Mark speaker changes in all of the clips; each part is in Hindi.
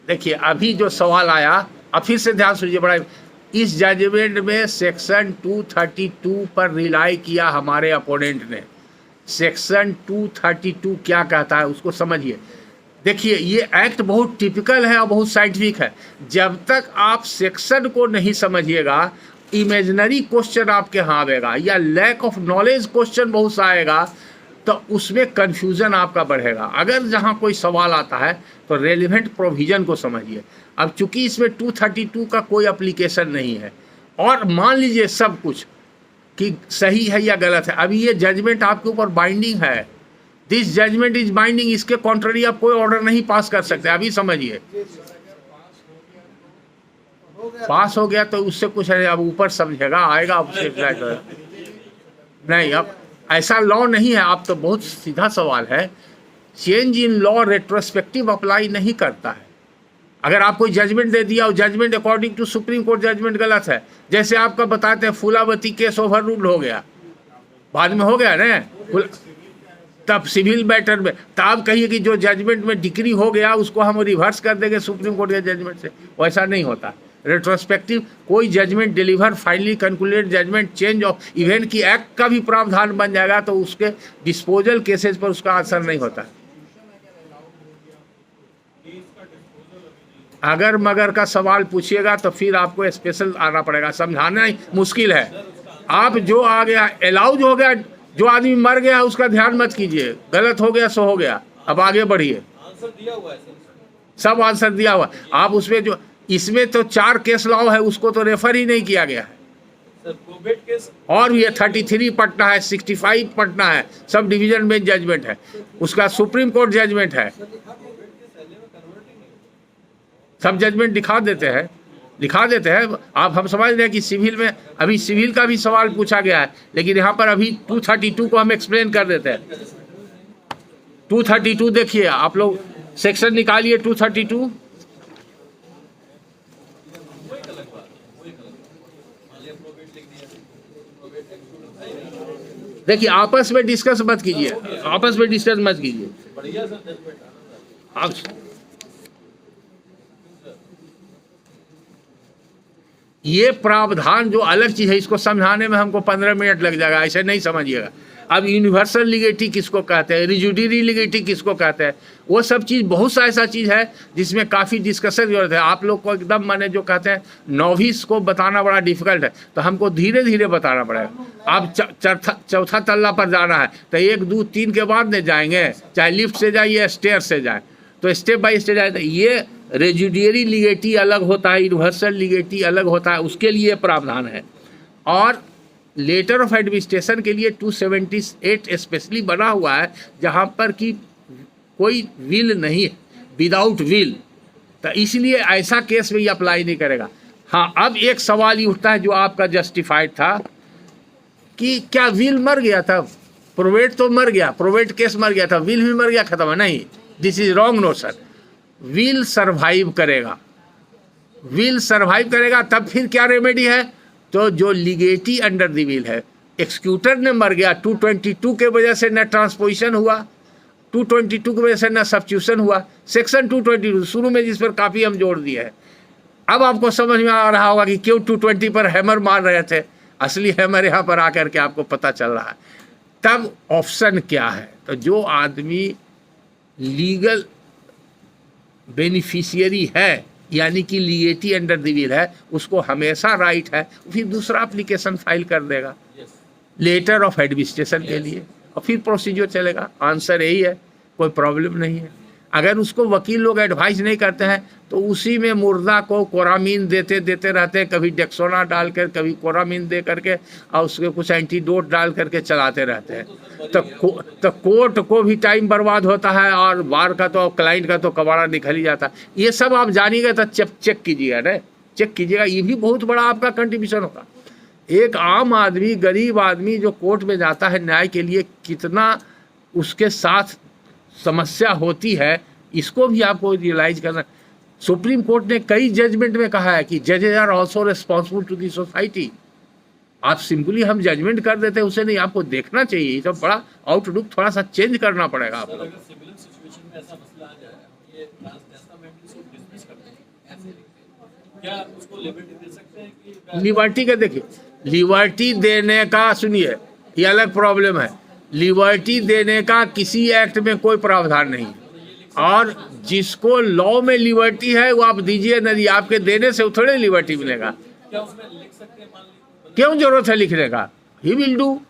Speaker 1: देखिए अभी जो सवाल आया, अब फिर से ध्यान सुनिए बड़ा, इस जजमेंट में सेक्शन 232 पर रिलाई किया हमारे अपोनेंट ने। सेक्शन 232 क्या कहता है उसको समझिए। देखिए ये एक्ट बहुत टिपिकल है और बहुत साइंटिफिक है। जब तक आप सेक्शन को नहीं समझिएगा, इमेजिनरी क्वेश्चन आपके यहाँ आएगा या लैक ऑफ नॉलेज क्वेश्चन बहुत सा आएगा, तो उसमें कन्फ्यूज़न आपका बढ़ेगा। अगर जहाँ कोई सवाल आता है तो रेलिवेंट प्रोविज़न को समझिए। अब चूंकि इसमें 232 का कोई एप्लीकेशन नहीं है और मान लीजिए सब कुछ कि सही है या गलत है, अभी ये जजमेंट आपके ऊपर बाइंडिंग है, दिस जजमेंट इज बाइंडिंग, इसके कॉन्ट्ररी आप कोई ऑर्डर नहीं पास कर सकते। अभी समझिए, पास हो गया तो उससे कुछ है, अब ऊपर समझेगा आएगा उससे नहीं। अब ऐसा लॉ नहीं है। आप तो बहुत सीधा सवाल है, change in law retrospective apply नहीं करता है। अगर आप कोई जजमेंट दे दिया और judgment according to supreme court judgment गलत है, जैसे आपका बताते हैं फूलावती केस ओवर रूल्ड हो गया, बाद में हो गया ना, तब सिविल मैटर में, तो आप कहिए कि जो जजमेंट में डिक्री हो गया उसको हम रिवर्स कर देंगे सुप्रीम कोर्ट के जजमेंट से, वैसा नहीं होता। रेट्रोस्पेक्टिव कोई judgment deliver finally concluded judgment change of event की एक्ट का भी प्रावधान बन जाएगा तो उसके डिस्पोजल केसेस पर उसका असर नहीं होता। अगर मगर का सवाल पूछिएगा तो फिर आपको स्पेशल आना पड़ेगा, समझाना ही मुश्किल है। आप जो आ गया अलाउज हो गया, जो आदमी मर गया उसका ध्यान मत कीजिए, गलत हो गया सो हो गया, अब आगे बढ़िए। सब आंसर दिया हुआ, आप उसमें जो इसमें तो 4 केस लॉ है उसको तो रेफर ही नहीं किया गया है। और ये 33 पटना है, 65 पटना है, सब डिवीजन बेंच जजमेंट है, उसका सुप्रीम कोर्ट जजमेंट है, सब जजमेंट दिखा देते हैं। आप हम समझ रहे हैं कि सिविल में अभी सिविल का भी सवाल पूछा गया है, लेकिन यहाँ पर अभी 232 को हम एक्सप्लेन कर देते हैं। 232 देखिए, आप लोग सेक्शन निकालिए 232। देखिए आपस में डिस्कस मत कीजिए, आप ये प्रावधान जो अलग चीज़ है, इसको समझाने में हमको 15 मिनट लग जाएगा, ऐसे नहीं समझिएगा। अब यूनिवर्सल लीगैलिटी किसको कहते हैं, रिजुडियरी लीगैलिटी किसको कहते हैं, वो सब चीज़ बहुत सा ऐसा चीज़ है जिसमें काफ़ी डिस्कशन की जरूरत है। आप लोग को एकदम माने जो कहते हैं नॉविस को बताना बड़ा डिफिकल्ट है, तो हमको धीरे धीरे बताना पड़ेगा। आप चौथा तल्ला पर जाना है तो 1 2 3 के बाद नहीं जाएंगे, चाहे लिफ्ट से जाइए स्टेयर से जाए, तो स्टेप बाय स्टेप जाए। ये रेजुडियरी लीगैलिटी अलग होता है, यूनिवर्सल लीगैलिटी अलग होता है, उसके लिए प्रावधान है। और लेटर ऑफ एडमिनिस्ट्रेशन के लिए 278 स्पेशली बना हुआ है, जहाँ पर कि कोई विल नहीं है, विदाउट विल, तो इसलिए ऐसा केस में ये अप्लाई नहीं करेगा। हाँ, अब एक सवाल ये उठता है जो आपका जस्टिफाइड था कि क्या विल मर गया था, प्रोवेट तो मर गया, प्रोवेट केस मर गया था, विल भी मर गया, खत्म है। नहीं, this is wrong notion. Will survive करेगा, तब फिर क्या रेमेडी है, तो जो लीगैलिटी अंडर द विल है, एक्सिक्यूटर ने मर गया, 222 के वजह से न ट्रांसपोजिशन हुआ, 222 की वजह से न सब्स्टिट्यूशन हुआ, सेक्शन 222 शुरू में जिस पर काफ़ी हम जोड़ दिए है। अब आपको समझ में आ रहा होगा कि क्यों 220 पर हैमर मार रहे थे, असली हैमर यहाँ पर आकर के आपको पता चल रहा है। तब ऑप्शन क्या है, तो जो आदमी लीगल बेनिफिशियरी है यानी कि लीगैलिटी अंडर द विल है, उसको हमेशा राइट है, फिर दूसरा एप्लीकेशन फाइल कर देगा लेटर ऑफ एडमिनिस्ट्रेशन के लिए, और फिर प्रोसीजर चलेगा। आंसर यही है, कोई प्रॉब्लम नहीं है। अगर उसको वकील लोग एडवाइस नहीं करते हैं तो उसी में मुर्दा को कोरामीन देते रहते हैं, कभी डेक्सोना डाल कर, कभी कोरामीन दे करके, और उसके कुछ एंटीडोट डाल करके चलाते रहते हैं। तो कोर्ट को भी टाइम बर्बाद होता है और बार का तो क्लाइंट का तो कबाड़ा निकल ही जाता है। ये सब आप जानिएगा तो चेक कीजिएगा ना, चेक कीजिएगा, ये भी बहुत बड़ा आपका कंट्रीब्यूशन होगा। एक आम आदमी, गरीब आदमी जो कोर्ट में जाता है न्याय के लिए, कितना उसके साथ समस्या होती है, इसको भी आपको रियलाइज करना। सुप्रीम कोर्ट ने कई जजमेंट में कहा है कि जजेज are also responsible to the society. आप सिंपली हम जजमेंट कर देते हैं, उसे नहीं, आपको देखना चाहिए। ये सब बड़ा आउटलुक थोड़ा सा चेंज करना पड़ेगा आपको। लिबर्टी का देखिए, लिबर्टी देने का, सुनिए ये अलग प्रॉब्लम है। लिबर्टी देने का किसी एक्ट में कोई प्रावधान नहीं है, और जिसको लॉ में लिबर्टी है वो आप दीजिए नहीं, आपके देने से थोड़े लिबर्टी मिलेगा। क्यों जरूरत है लिखने का? ही विल डू,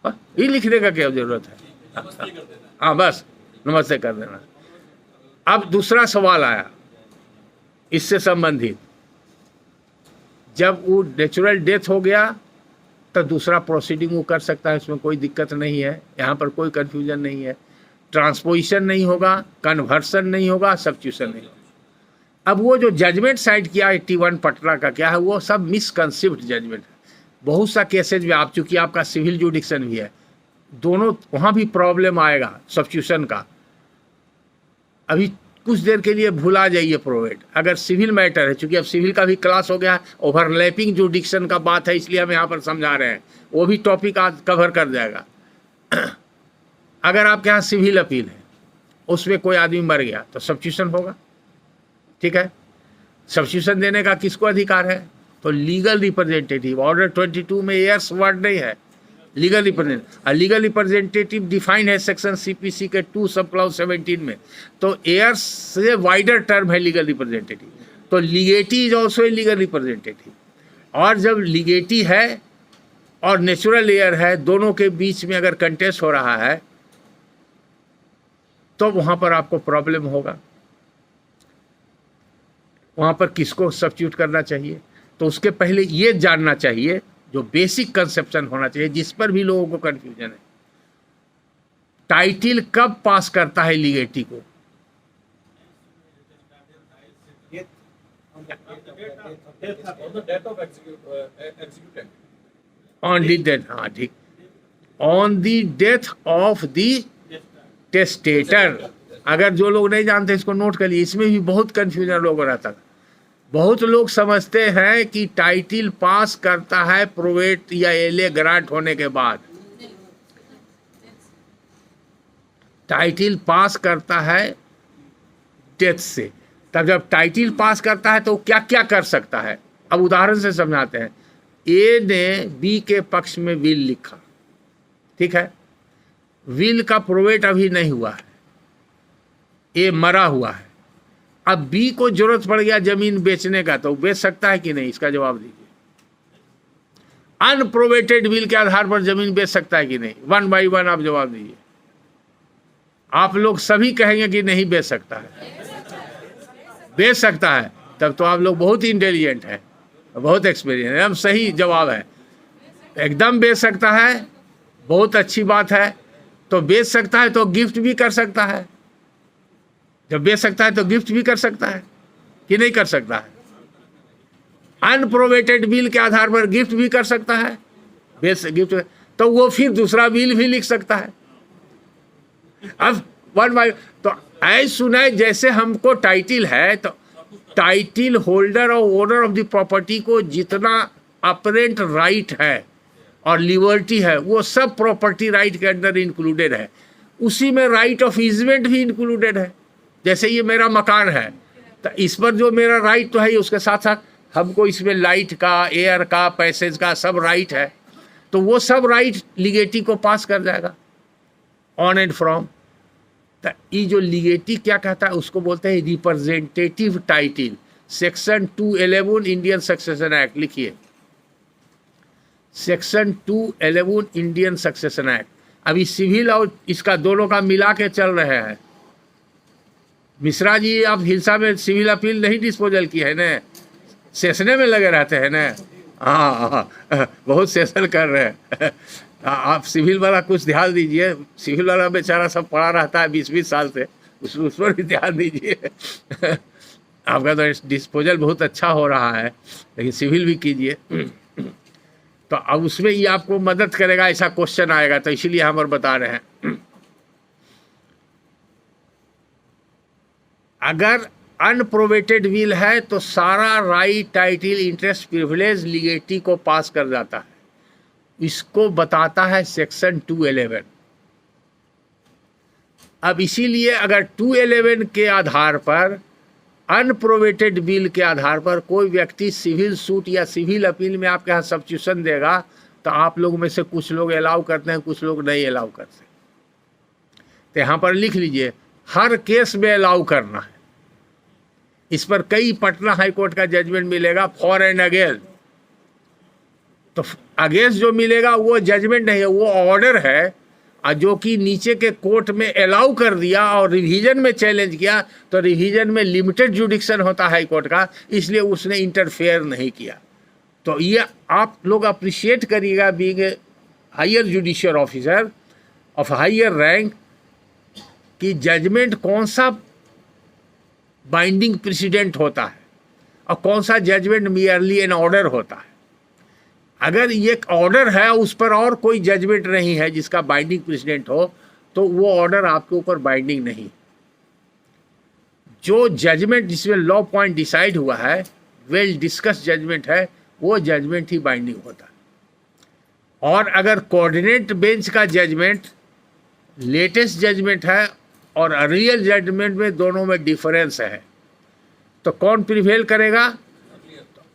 Speaker 1: ही लिखने का क्या जरूरत है? हाँ बस नमस्ते कर देना। अब दूसरा सवाल आया इससे संबंधित, जब वो नेचुरल डेथ हो गया तो दूसरा प्रोसीडिंग वो कर सकता है, उसमें कोई दिक्कत नहीं है, यहाँ पर कोई कन्फ्यूजन नहीं है। ट्रांसपोजिशन नहीं होगा, कन्वर्सन नहीं होगा, सब्स्टिट्यूशन नहीं होगा। अब वो जो जजमेंट साइड किया 81 पटना का क्या है, वो सब मिसकंसेप्ट जजमेंट है। बहुत सा केसेज में आप, चूंकि आपका सिविल जुडिक्शन भी है, दोनों वहाँ भी प्रॉब्लम आएगा सब्स्टिट्यूशन का। अभी कुछ देर के लिए भुला जाइए प्रोवेट, अगर सिविल मैटर है, चूंकि अब सिविल का भी क्लास हो गया, ओवरलैपिंग जुडिक्शन का बात है, इसलिए हम यहाँ पर समझा रहे हैं, वो भी टॉपिक आज कवर कर जाएगा। अगर आपके यहाँ सिविल अपील है, उसमें कोई आदमी मर गया तो सब्स्टिट्यूशन होगा, ठीक है। सब्स्टिट्यूशन देने का किसको अधिकार है? तो लीगल रिप्रेजेंटेटिव। ऑर्डर 22 में एयर्स वर्ड नहीं है, legal representative. Legal representative define है सेक्शन सीपीसी के 2 सब क्लाउज 17 में। तो एयर्स से वाइडर टर्म है लीगल रिप्रेजेंटेटिव। तो legatee is also a legal representative. और जब लीगेटी है और नेचुरल एयर है, दोनों के बीच में अगर कंटेस्ट हो रहा है तो वहाँ पर आपको प्रॉब्लम होगा। वहाँ पर किसको सब्स्टिट्यूट करना चाहिए? तो उसके पहले ये जानना चाहिए, जो बेसिक कंसेप्शन होना चाहिए, जिस पर भी लोगों को कंफ्यूजन है। टाइटिल कब पास करता है लीगेटी को? ऑन दी डेथ, हाँ ठीक, on the death of the testator. अगर जो लोग नहीं जानते इसको नोट करिए, इसमें भी बहुत कंफ्यूजन लोगों रहता है। बहुत लोग समझते हैं कि टाइटिल पास करता है प्रोवेट या एलए ग्रांट होने के बाद। टाइटिल पास करता है डेथ से। तब जब टाइटिल पास करता है तो क्या क्या कर सकता है? अब उदाहरण से समझाते हैं। ए ने बी के पक्ष में विल लिखा, ठीक है। विल का प्रोवेट अभी नहीं हुआ है, ए मरा हुआ है। अब बी को जरूरत पड़ गया जमीन बेचने का, तो बेच सकता है कि नहीं? इसका जवाब दीजिए। अनप्रोवेटेड विल के आधार पर जमीन बेच सकता है कि नहीं? 1 बाई 1 आप जवाब दीजिए। आप लोग सभी कहेंगे कि नहीं बेच सकता है। बेच सकता है, तब तो आप लोग बहुत इंटेलिजेंट हैं, बहुत एक्सपीरियंस है। एकदम सही जवाब है, एकदम बेच सकता है, बहुत अच्छी बात है। तो बेच सकता है तो गिफ्ट भी कर सकता है। जब बेच सकता है तो गिफ्ट भी कर सकता है कि नहीं कर सकता है? अनप्रोवेटेड बिल के आधार पर गिफ्ट भी कर सकता है, बेच गिफ्ट, तो वो फिर दूसरा बिल भी लिख सकता है। अब 1 बाई, तो ऐसे सुना, जैसे हमको टाइटिल है तो टाइटिल होल्डर और ओनर ऑफ द प्रॉपर्टी को जितना अपरेंट राइट है और लिबर्टी है, वो सब प्रॉपर्टी राइट के अंदर इंक्लूडेड है। उसी में राइट ऑफ इजमेंट भी इंक्लूडेड है। जैसे ये मेरा मकान है, तो इस पर जो मेरा राइट तो है ही, उसके साथ साथ हमको इसमें लाइट का, एयर का, पैसेज का सब राइट है। तो वो सब राइट लीगेटी को पास कर जाएगा, ऑन एंड फ्रॉम। तो ये जो लीगेटी क्या कहता है, उसको बोलते हैं representative title. Section 211 Indian succession act, लिखिए सेक्शन 211 इंडियन सक्सेशन एक्ट। अभी सिविल और इसका दोनों का मिला के चल रहे हैं। मिश्रा जी, आप हिलसा में सिविल अपील नहीं डिस्पोजल की है ना, सेशने में लगे रहते हैं ना। हाँ, बहुत सेशन कर रहे हैं। आप सिविल वाला कुछ ध्यान दीजिए। सिविल वाला बेचारा सब पड़ा रहता है 20-20 साल से, उस पर भी ध्यान दीजिए। आपका तो डिस्पोजल बहुत अच्छा हो रहा है, लेकिन सिविल भी कीजिए। तो अब उसमें ये आपको मदद करेगा, ऐसा क्वेश्चन आएगा, तो इसीलिए हम और बता रहे हैं। अगर अनप्रोवेटेड विल है तो सारा राइट, टाइटिल, इंटरेस्ट, प्रिविलेज लीगेटी को पास कर जाता है। इसको बताता है सेक्शन 211। अब इसीलिए अगर 211 के आधार पर, अनप्रोवेटेड बिल के आधार पर कोई व्यक्ति सिविल सूट या सिविल अपील में आपके यहाँ सब्स्टिट्यूशन देगा, तो आप लोग में से कुछ लोग अलाउ करते हैं, कुछ लोग नहीं अलाउ करते। तो यहाँ पर लिख लीजिए, हर केस में अलाउ करना है। इस पर कई पटना हाई कोर्ट का जजमेंट मिलेगा फॉर एंड अगेंस्ट। तो अगेंस्ट जो मिलेगा वो जजमेंट नहीं है, वो ऑर्डर है, और जो कि नीचे के कोर्ट में अलाउ कर दिया और रिवीजन में चैलेंज किया, तो रिवीजन में लिमिटेड जुडिक्शन होता है हाई कोर्ट का, इसलिए उसने इंटरफेयर नहीं किया। तो ये आप लोग अप्रिशिएट करिएगा, being a higher judicial officer of higher rank, कि जजमेंट कौन सा बाइंडिंग प्रेसिडेंट होता है और कौन सा जजमेंट मियरली एन ऑर्डर होता है। अगर ये ऑर्डर है, उस पर और कोई जजमेंट नहीं है जिसका बाइंडिंग प्रेसिडेंट हो, तो वो ऑर्डर आपके ऊपर बाइंडिंग नहीं। जो जजमेंट जिसमें लॉ पॉइंट डिसाइड हुआ है, वेल डिस्कस जजमेंट है, वो जजमेंट ही बाइंडिंग होता है। और अगर कोऑर्डिनेट बेंच का जजमेंट लेटेस्ट जजमेंट है और अर्लियर जजमेंट में दोनों में डिफरेंस है, तो कौन प्रिवेल करेगा?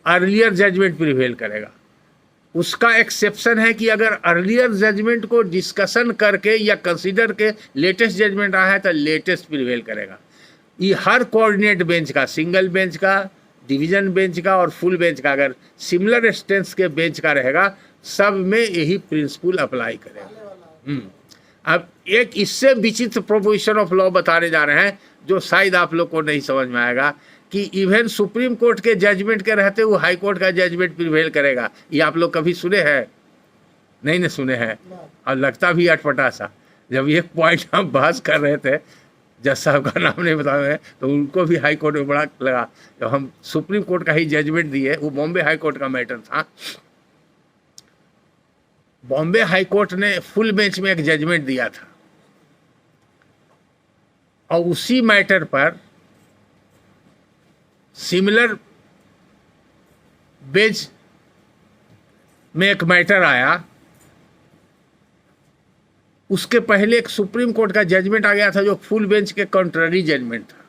Speaker 1: अर्लियर जजमेंट प्रिवेल करेगा। उसका एक्सेप्शन है कि अगर अर्लियर जजमेंट को डिस्कशन करके या कंसीडर के लेटेस्ट जजमेंट आया है, तो लेटेस्ट प्रिवेल करेगा। ये हर कोऑर्डिनेट बेंच का, सिंगल बेंच का, डिवीजन बेंच का और फुल बेंच का, अगर सिमिलर स्ट्रेंथ के बेंच का रहेगा, सब में यही प्रिंसिपल अप्लाई करेगा। अब एक इससे विचित्र प्रोपोजिशन ऑफ लॉ बताने जा रहे हैं, जो शायद आप लोग को नहीं समझ में आएगा, कि इवन सुप्रीम कोर्ट के जजमेंट के रहते हुए हाई कोर्ट का जजमेंट प्रिवेल करेगा। ये आप लोग कभी सुने हैं? नहीं न सुने हैं, और लगता भी अटपटा सा। जब एक पॉइंट हम बहस कर रहे थे, जज साहब का नाम नहीं बताया है, तो उनको भी हाई कोर्ट में बड़ा लगा। जब हम सुप्रीम कोर्ट का ही जजमेंट दिए, वो बॉम्बे हाई कोर्ट का मैटर था। बॉम्बे हाई कोर्ट ने फुल बेंच में एक जजमेंट दिया था, और उसी मैटर पर सिमिलर बेंच में एक मैटर आया। उसके पहले एक सुप्रीम कोर्ट का जजमेंट आ गया था, जो फुल बेंच के कंट्ररी जजमेंट था।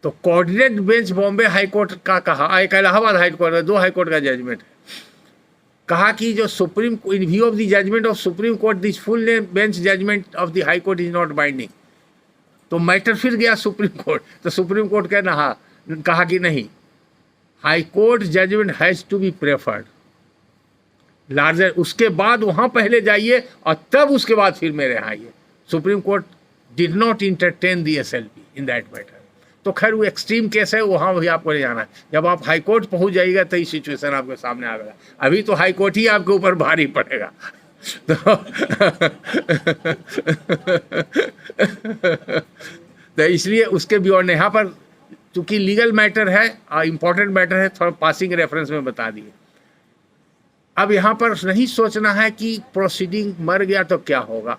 Speaker 1: तो coordinate bench Bombay high court का कहा, एक इलाहाबाद हाई कोर्ट, दो हाई कोर्ट का जजमेंट है, कहा कि जो supreme in view of the judgment of supreme court, this full bench judgment of the high court is not binding. तो मैटर फिर गया सुप्रीम कोर्ट। तो सुप्रीम कोर्ट कहा कि नहीं, high court judgment has to be preferred larger. उसके बाद वहाँ पहले जाइए और तब उसके बाद फिर मेरे यहाँ आइए। Supreme court did not entertain the SLP in that matter. तो खैर वो एक्सट्रीम केस है, वहाँ भी आपको ले जाना है। जब आप हाई कोर्ट पहुँच जाइएगा तो ये सिचुएशन आपके सामने आएगा। अभी तो हाई कोर्ट ही आपके ऊपर भारी पड़ेगा। तो इसलिए उसके बियॉन्ड यहाँ पर चूंकि लीगल मैटर है और इम्पोर्टेंट मैटर है, थोड़ा पासिंग रेफरेंस में बता दिए। अब यहाँ पर नहीं सोचना है कि प्रोसीडिंग मर गया तो क्या होगा।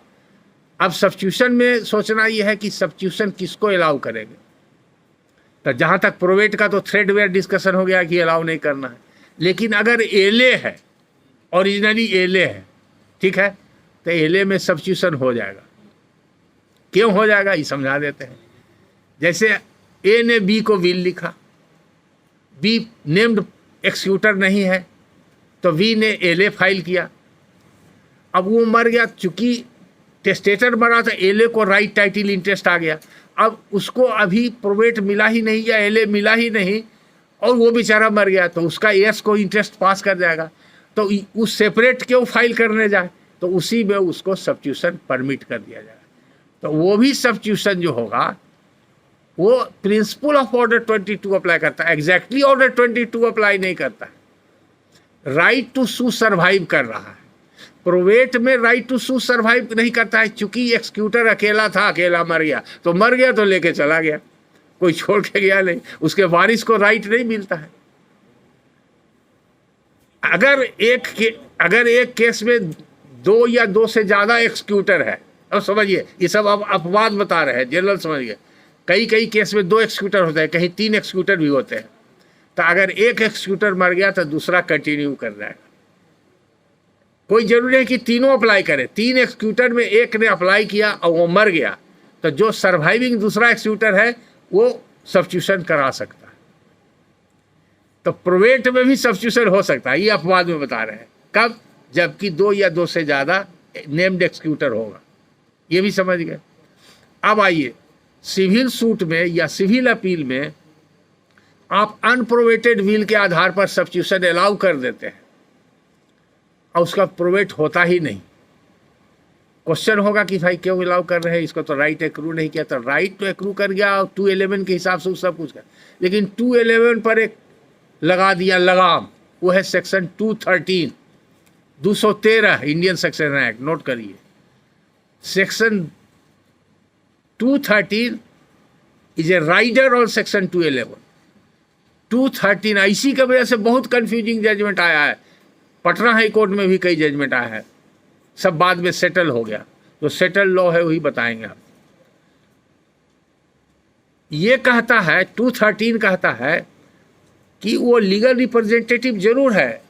Speaker 1: अब सब्स्टिट्यूशन में सोचना ये है कि सब्स्टिट्यूशन किसको अलाउ करेंगे। तो जहाँ तक प्रोवेट का तो थ्रेडवेयर डिस्कशन हो गया कि अलाउ नहीं करना है, लेकिन अगर एले है, ओरिजिनली एले है, ठीक है, तो एले में सब्स्टिट्यूशन हो जाएगा। क्यों हो जाएगा ये समझा देते हैं। जैसे ए ने बी को विल लिखा, बी नेम्ड एक्सिक्यूटर नहीं है, तो वी ने एले फाइल किया। अब वो मर गया, चूंकि टेस्टेटर मरा था, एले को राइट टाइटल इंटरेस्ट आ गया। अब उसको अभी प्रोवेट मिला ही नहीं या एले मिला ही नहीं, और वो बेचारा मर गया, तो उसका एस को इंटरेस्ट पास कर जाएगा। तो उस सेपरेट क्यों फाइल करने जाए, तो उसी में उसको सब्स्टिट्यूशन परमिट कर दिया जाएगा। तो वो भी सब्स्टिट्यूशन जो होगा वो प्रिंसिपल ऑफ ऑर्डर 22 अप्लाई करता है, एग्जैक्टली ऑर्डर 22 अप्लाई नहीं करता है। राइट टू सू सर्वाइव कर रहा है, प्रोवेट में राइट टू सू सर्वाइव नहीं करता है। चूंकि एक्सिक्यूटर अकेला था, अकेला मर गया, तो मर गया तो लेके चला गया, कोई छोड़ के गया नहीं, उसके वारिस को राइट नहीं मिलता है। अगर एक केस में दो या दो से ज़्यादा एक्सिक्यूटर है, अब समझिए ये सब अब अपवाद बता रहे हैं, जनरल समझिए। कई केस में 2 एक्सिक्यूटर होते हैं, कहीं 3 एक्सिक्यूटर भी होते हैं। तो अगर एक एक्सिक्यूटर मर गया तो दूसरा कंटिन्यू कर जाएगा। कोई जरूरी है कि तीनों अप्लाई करें। 3 एक्सिक्यूटर में एक ने अप्लाई किया और वो मर गया, तो जो सर्वाइविंग दूसरा एक्सिक्यूटर है वो सब्स्टिट्यूशन करा सकता है। तो प्रोवेट में भी सब्स्टिट्यूशन हो सकता है, ये अपवाद में बता रहे हैं। कब? जबकि 2 या 2 से ज़्यादा नेम्ड एक्सिक्यूटर होगा। ये भी समझ गए। अब आइए, सिविल सूट में या सिविल अपील में आप अनप्रोवेटेड विल के आधार पर सब्स्टिट्यूशन अलाउ कर देते हैं और उसका प्रोवेट होता ही नहीं। क्वेश्चन होगा कि भाई क्यों अलाउ कर रहे हैं इसको, तो राइट एक्रू नहीं किया। तो राइट तो एक्रू कर गया और 211 के हिसाब से सब कुछ कर, लेकिन 211 पर एक लगा दिया लगाम, वो है section 213 213 Indian succession act. Note करिए, section 213 is a rider on section 211। 213 इसी की वजह से बहुत कंफ्यूजिंग जजमेंट आया है। पटना हाई कोर्ट में भी कई जजमेंट आया है, सब बाद में सेटल हो गया। जो सेटल लॉ है वही बताएंगे आप। ये कहता है 213 कहता है कि वो लीगल रिप्रेजेंटेटिव जरूर है।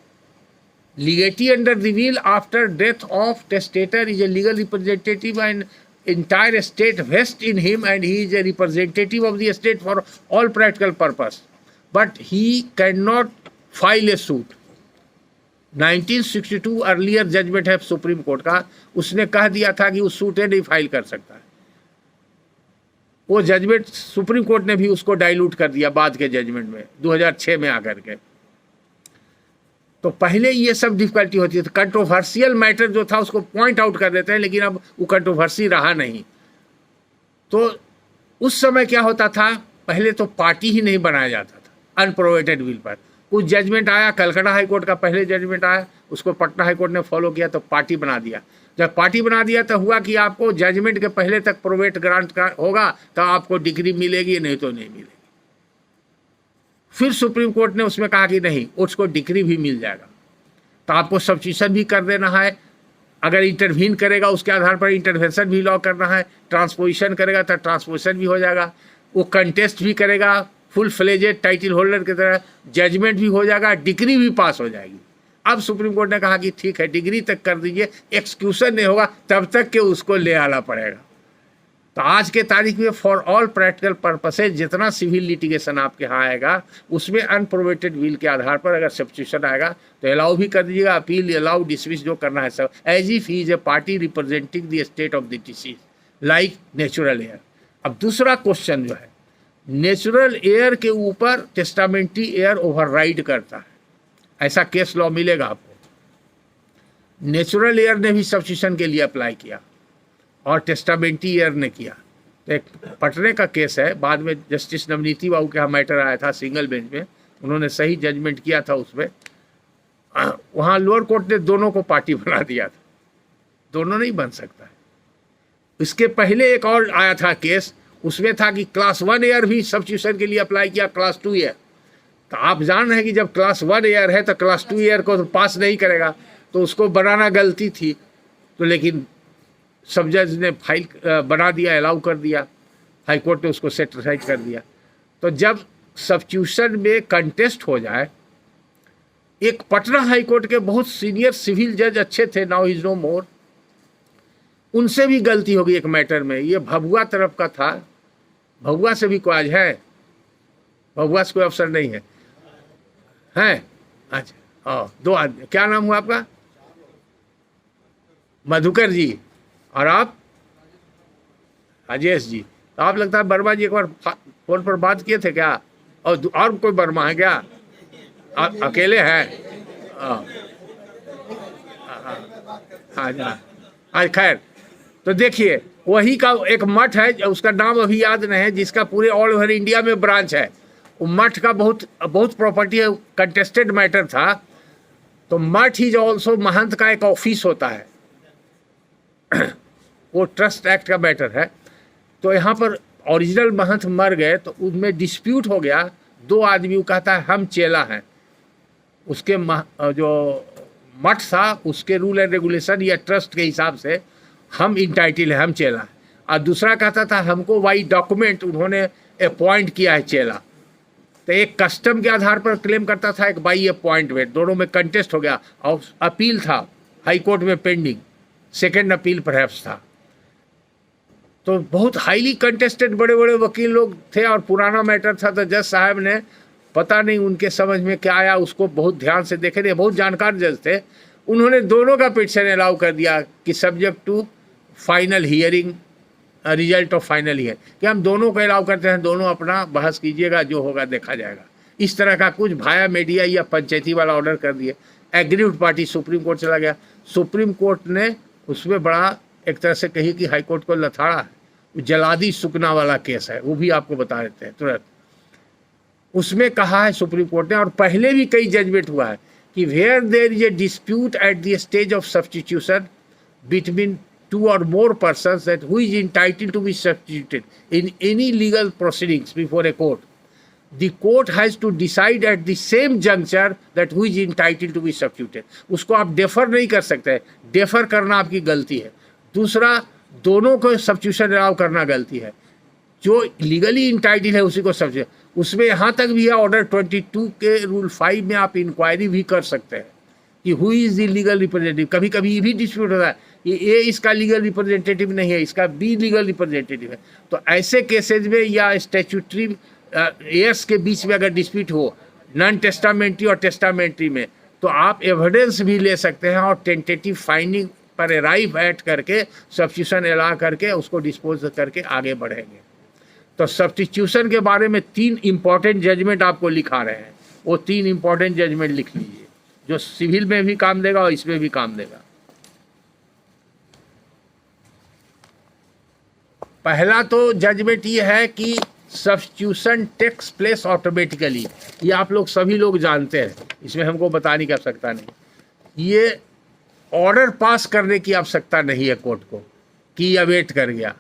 Speaker 1: Legatee under the will after death of testator is a legal representative and entire estate vests in him and he is a representative of the estate for all practical purpose, but he cannot file a suit। 1962 earlier judgment है सुप्रीम कोर्ट का, उसने कह दिया था कि उस सूट नहीं फाइल कर सकता है। वो जजमेंट सुप्रीम कोर्ट ने भी उसको डाइल्यूट कर दिया बाद के जजमेंट में 2006 में आकर के। तो पहले ये सब डिफिकल्टी होती है, तो कंट्रोवर्शियल मैटर जो था उसको पॉइंट आउट कर देते हैं, लेकिन अब वो कंट्रोवर्सी रहा नहीं। तो उस समय क्या होता था, पहले तो पार्टी ही नहीं बनाया जाता था अनप्रोवेटेड विल पर। कुछ जजमेंट आया, कलकत्ता हाई कोर्ट का पहले जजमेंट आया, उसको पटना हाई कोर्ट ने फॉलो किया तो पार्टी बना दिया। जब पार्टी बना दिया तो हुआ कि आपको जजमेंट के पहले तक प्रोवेट ग्रांट होगा तो आपको डिग्री मिलेगी, नहीं तो नहीं मिलेगी। फिर सुप्रीम कोर्ट ने उसमें कहा कि नहीं, उसको डिग्री भी मिल जाएगा, तो आपको सब्स्टिट्यूशन भी कर देना है। अगर इंटरवीन करेगा उसके आधार पर इंटरवेंशन भी लॉ करना है, ट्रांसपोजिशन करेगा तो ट्रांसपोजिशन भी हो जाएगा, वो कंटेस्ट भी करेगा फुल फ्लेजेड टाइटल होल्डर की तरह, जजमेंट भी हो जाएगा, डिग्री भी पास हो जाएगी। अब सुप्रीम कोर्ट ने कहा कि ठीक है डिग्री तक कर दीजिए, एक्सक्यूशन नहीं होगा तब तक के उसको ले आना पड़ेगा। तो आज के तारीख में फॉर ऑल प्रैक्टिकल पर्पसेज जितना सिविल लिटिगेशन आपके यहाँ आएगा उसमें अनप्रोवेटेड विल के आधार पर अगर सब्स्टिट्यूशन आएगा तो अलाउ भी कर दीजिएगा, अपील अलाउ डिसमिस जो करना है सब, as if he is a party representing the state of the disease like natural air. अब दूसरा क्वेश्चन जो है, नेचुरल एयर के ऊपर टेस्टामेंट्री एयर ओवरराइड करता है, ऐसा केस लॉ मिलेगा आपको। नेचुरल एयर ने भी सब्स्टिट्यूशन के लिए अप्लाई किया और टेस्टामेंट्री एयर ने किया। तो एक पटने का केस है, बाद में जस्टिस नवनीति बाबू का मैटर आया था सिंगल बेंच में, उन्होंने सही जजमेंट किया था उसमें। वहाँ लोअर कोर्ट ने दोनों को पार्टी बना दिया था, दोनों नहीं बन सकता है। इसके पहले एक और आया था केस, उसमें था कि क्लास 1 एयर भी सब्स्टिट्यूशन के लिए अप्लाई किया, क्लास 2 एयर। तो आप जान रहे हैं कि जब क्लास 1 एयर है तो क्लास 2 एयर को तो पास नहीं करेगा, तो उसको बनाना गलती थी। तो लेकिन सब जज ने फाइल बना दिया, अलाउ कर दिया, हाई कोर्ट ने उसको सेटिस्फाइड कर दिया। तो जब सब्स्टिट्यूशन में कंटेस्ट हो जाए, एक पटना हाई कोर्ट के बहुत सीनियर सिविल जज अच्छे थे, नाउ इज नो मोर, उनसे भी गलती होगी एक मैटर में। ये भभुआ तरफ का था, भभुआ से भी कोई आज है, भभुआ से कोई अफसर नहीं है, हैं? अच्छा हाँ, 2 आदमी। क्या नाम हुआ आपका? मधुकर जी, और आप? राजेश जी। तो आप लगता है वर्मा जी एक बार फोन पर बात किए थे क्या? और कोई वर्मा है क्या? अकेले हैं? हाँ खैर। तो देखिए वही का एक मठ है, उसका नाम अभी याद नहीं है, जिसका पूरे ऑल ओवर इंडिया में ब्रांच है। वो मठ का बहुत प्रॉपर्टी है, कंटेस्टेड मैटर था। तो मठ इज ऑल्सो महंत का एक ऑफिस होता है, वो ट्रस्ट एक्ट का मैटर है। तो यहाँ पर ओरिजिनल महंत मर गए तो उनमें डिस्प्यूट हो गया। 2 आदमी, वो कहता है हम चेला हैं, उसके जो मठ था उसके रूल एंड रेगुलेशन या ट्रस्ट के हिसाब से हम इंटाइटल है, हम चेला हैं। और दूसरा कहता था हमको वाई डॉक्यूमेंट उन्होंने अपॉइंट किया है चेला। तो एक कस्टम के आधार पर क्लेम करता था, एक बाई अपॉइंटमेंट, दोनों में कंटेस्ट हो गया और अपील था हाई कोर्ट में पेंडिंग, सेकेंड अपील परहैप्स था। तो बहुत हाईली कंटेस्टेड बड़े बड़े वकील लोग थे और पुराना मैटर था, तो जज साहब ने पता नहीं उनके समझ में क्या आया, उसको बहुत ध्यान से देखे थे, बहुत जानकार जज थे, उन्होंने दोनों का पिटीशन अलाउ कर दिया कि subject to final hearing, result of final hear, कि हम दोनों को अलाउ करते हैं, दोनों अपना बहस कीजिएगा, जो होगा देखा जाएगा। इस तरह का कुछ भाया मीडिया या पंचायती वाला ऑर्डर कर दिए। एग्रीव्ड पार्टी सुप्रीम कोर्ट चला गया। सुप्रीम कोर्ट ने उसमें बड़ा एक तरह से कही कि हाई कोर्ट को लथाड़ा है, जलादी सुकना वाला केस है, वो भी आपको बता देते हैं तुरंत। उसमें कहा है सुप्रीम कोर्ट ने, और पहले भी कई जजमेंट हुआ है कि where there is a dispute at the stage of substitution between two or more persons, that who is entitled to be substituted in any legal proceedings before a court, the court has to decide at the same juncture that who is entitled to be substituted. उसको आप डेफर नहीं कर सकते, डेफर करना आपकी गलती है। दूसरा, दोनों को सब्स्टिट्यूशन अलाउ करना गलती है। जो लीगली इंटाइटल है उसी को सब्स्टिट्यूशन, उसमें यहाँ तक भी है ऑर्डर 22 के रूल 5 में आप इंक्वायरी भी कर सकते हैं कि who is the legal representative. कभी कभी ये भी डिस्प्यूट होता है, ये इसका लीगल रिप्रेजेंटेटिव नहीं है, इसका बी लीगल रिप्रेजेंटेटिव है। तो ऐसे केसेज में या स्टैट्यूटरी एयर्स के बीच में अगर डिस्प्यूट हो, नॉन टेस्टामेंट्री और टेस्टामेंट्री में, तो आप एविडेंस भी ले सकते हैं और टेंटेटिव फाइंडिंग पर अराइव एट करके सब्स्टिट्यूशन अला करके उसको डिस्पोज करके आगे बढ़ेंगे। तो सब्स्टिट्यूशन के बारे में 3 इंपॉर्टेंट जजमेंट आपको लिखा रहे हैं, वो 3 इंपॉर्टेंट जजमेंट लिख लीजिए, जो सिविल में भी काम देगा और इसमें भी काम देगा। पहला तो जजमेंट ये है कि सब्स्टिट्यूशन टेक्स प्लेस ऑटोमेटिकली, ये आप लोग सभी लोग जानते हैं, इसमें हमको बताने की आवश्यकता नहीं। ये ऑर्डर पास करने की आवश्यकता नहीं है कोर्ट को कि अवेट कर गया,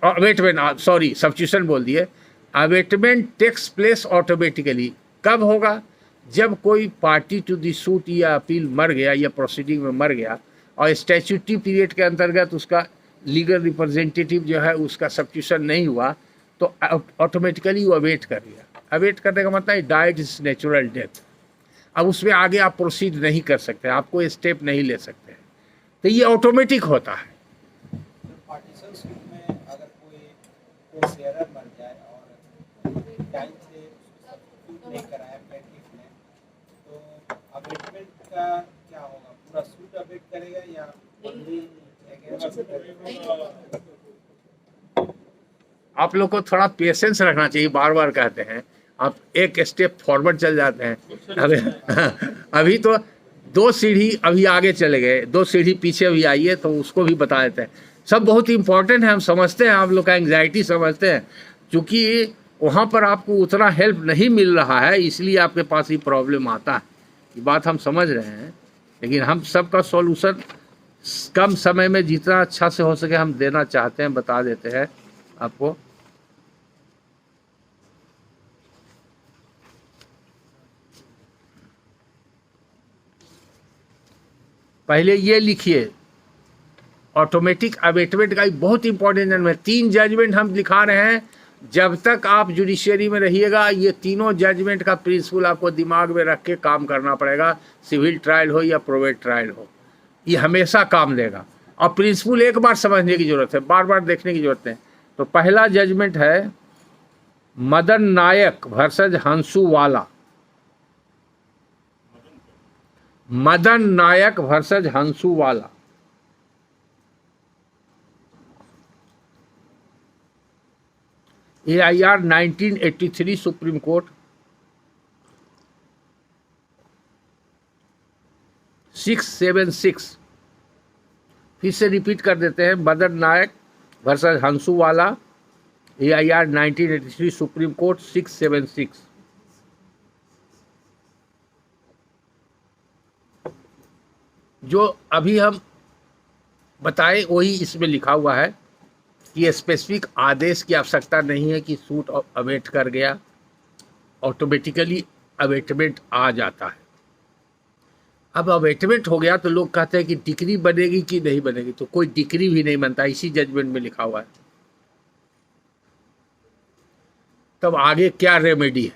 Speaker 1: अवेटमेंट, सॉरी सब्स्टिट्यूशन बोल दिए। अवेटमेंट टेक्स प्लेस ऑटोमेटिकली कब होगा? जब कोई पार्टी टू दी सूट या अपील मर गया या प्रोसीडिंग में मर गया और स्टैट्यूटरी पीरियड के अंतर्गत उसका लीगल रिप्रेजेंटेटिव जो है उसका सब्स्टिट्यूशन नहीं हुआ, तो ऑटोमेटिकली वो अवेट कर गया। अवेट करने का मतलब है डाइड इज नेचुरल डेथ। अब उसमें आगे आप प्रोसीड नहीं कर सकते, आप कोई स्टेप नहीं ले सकते, तो ये ऑटोमेटिक होता है।
Speaker 2: पार्टीशन सूट में अगर कोई शेयरर मर जाए और टाइम से उसको सब्स्टिट्यूट नहीं कराया प्लेंटिफ ने, तो अवेटमेंट का क्या होगा? पूरा सूट अवेट करेगा या ओनली?
Speaker 1: आप लोग को थोड़ा पेशेंस रखना चाहिए, बार बार कहते हैं, आप एक स्टेप फॉरवर्ड चल जाते हैं। अभी तो 2 सीढ़ी अभी आगे चले गए, 2 सीढ़ी पीछे भी आइए तो उसको भी बता देते हैं। सब बहुत इंपॉर्टेंट है, हम समझते हैं, आप लोग का एंग्जाइटी समझते हैं, क्योंकि वहाँ पर आपको उतना हेल्प नहीं मिल रहा है, इसलिए आपके पास ये प्रॉब्लम आता है। ये बात हम समझ रहे हैं, लेकिन हम सबका सॉल्यूशन कम समय में जितना अच्छा से हो सके हम देना चाहते हैं, बता देते हैं आपको। पहले ये लिखिए, ऑटोमेटिक अवेटमेंट का बहुत इंपॉर्टेंट जजमेंट है। 3 जजमेंट हम लिखा रहे हैं, जब तक आप जुडिशियरी में रहिएगा ये तीनों जजमेंट का प्रिंसिपल आपको दिमाग में रख के काम करना पड़ेगा, सिविल ट्रायल हो या प्रोवेट ट्रायल हो, ये हमेशा काम देगा। और प्रिंसिपल एक बार समझने की जरूरत है, बार बार देखने की जरूरत है। तो पहला जजमेंट है मदन नायक वर्सेस हंसुवाला, मदन नायक वर्सेस हंसुवाला। AIR 1983 supreme court 676। फिर से रिपीट कर देते हैं, मदन नायक वर्सेस हंसुवाला, AIR 1983 सुप्रीम कोर्ट 676। जो अभी हम बताए वही इसमें लिखा हुआ है कि स्पेसिफिक आदेश की आवश्यकता नहीं है कि सूट अवेट कर गया, ऑटोमेटिकली अवेटमेंट आ जाता है। अब अवेटमेंट हो गया तो लोग कहते हैं कि डिक्री बनेगी कि नहीं बनेगी, तो कोई डिक्री भी नहीं बनता, इसी जजमेंट में लिखा हुआ है। तब आगे क्या रेमेडी है?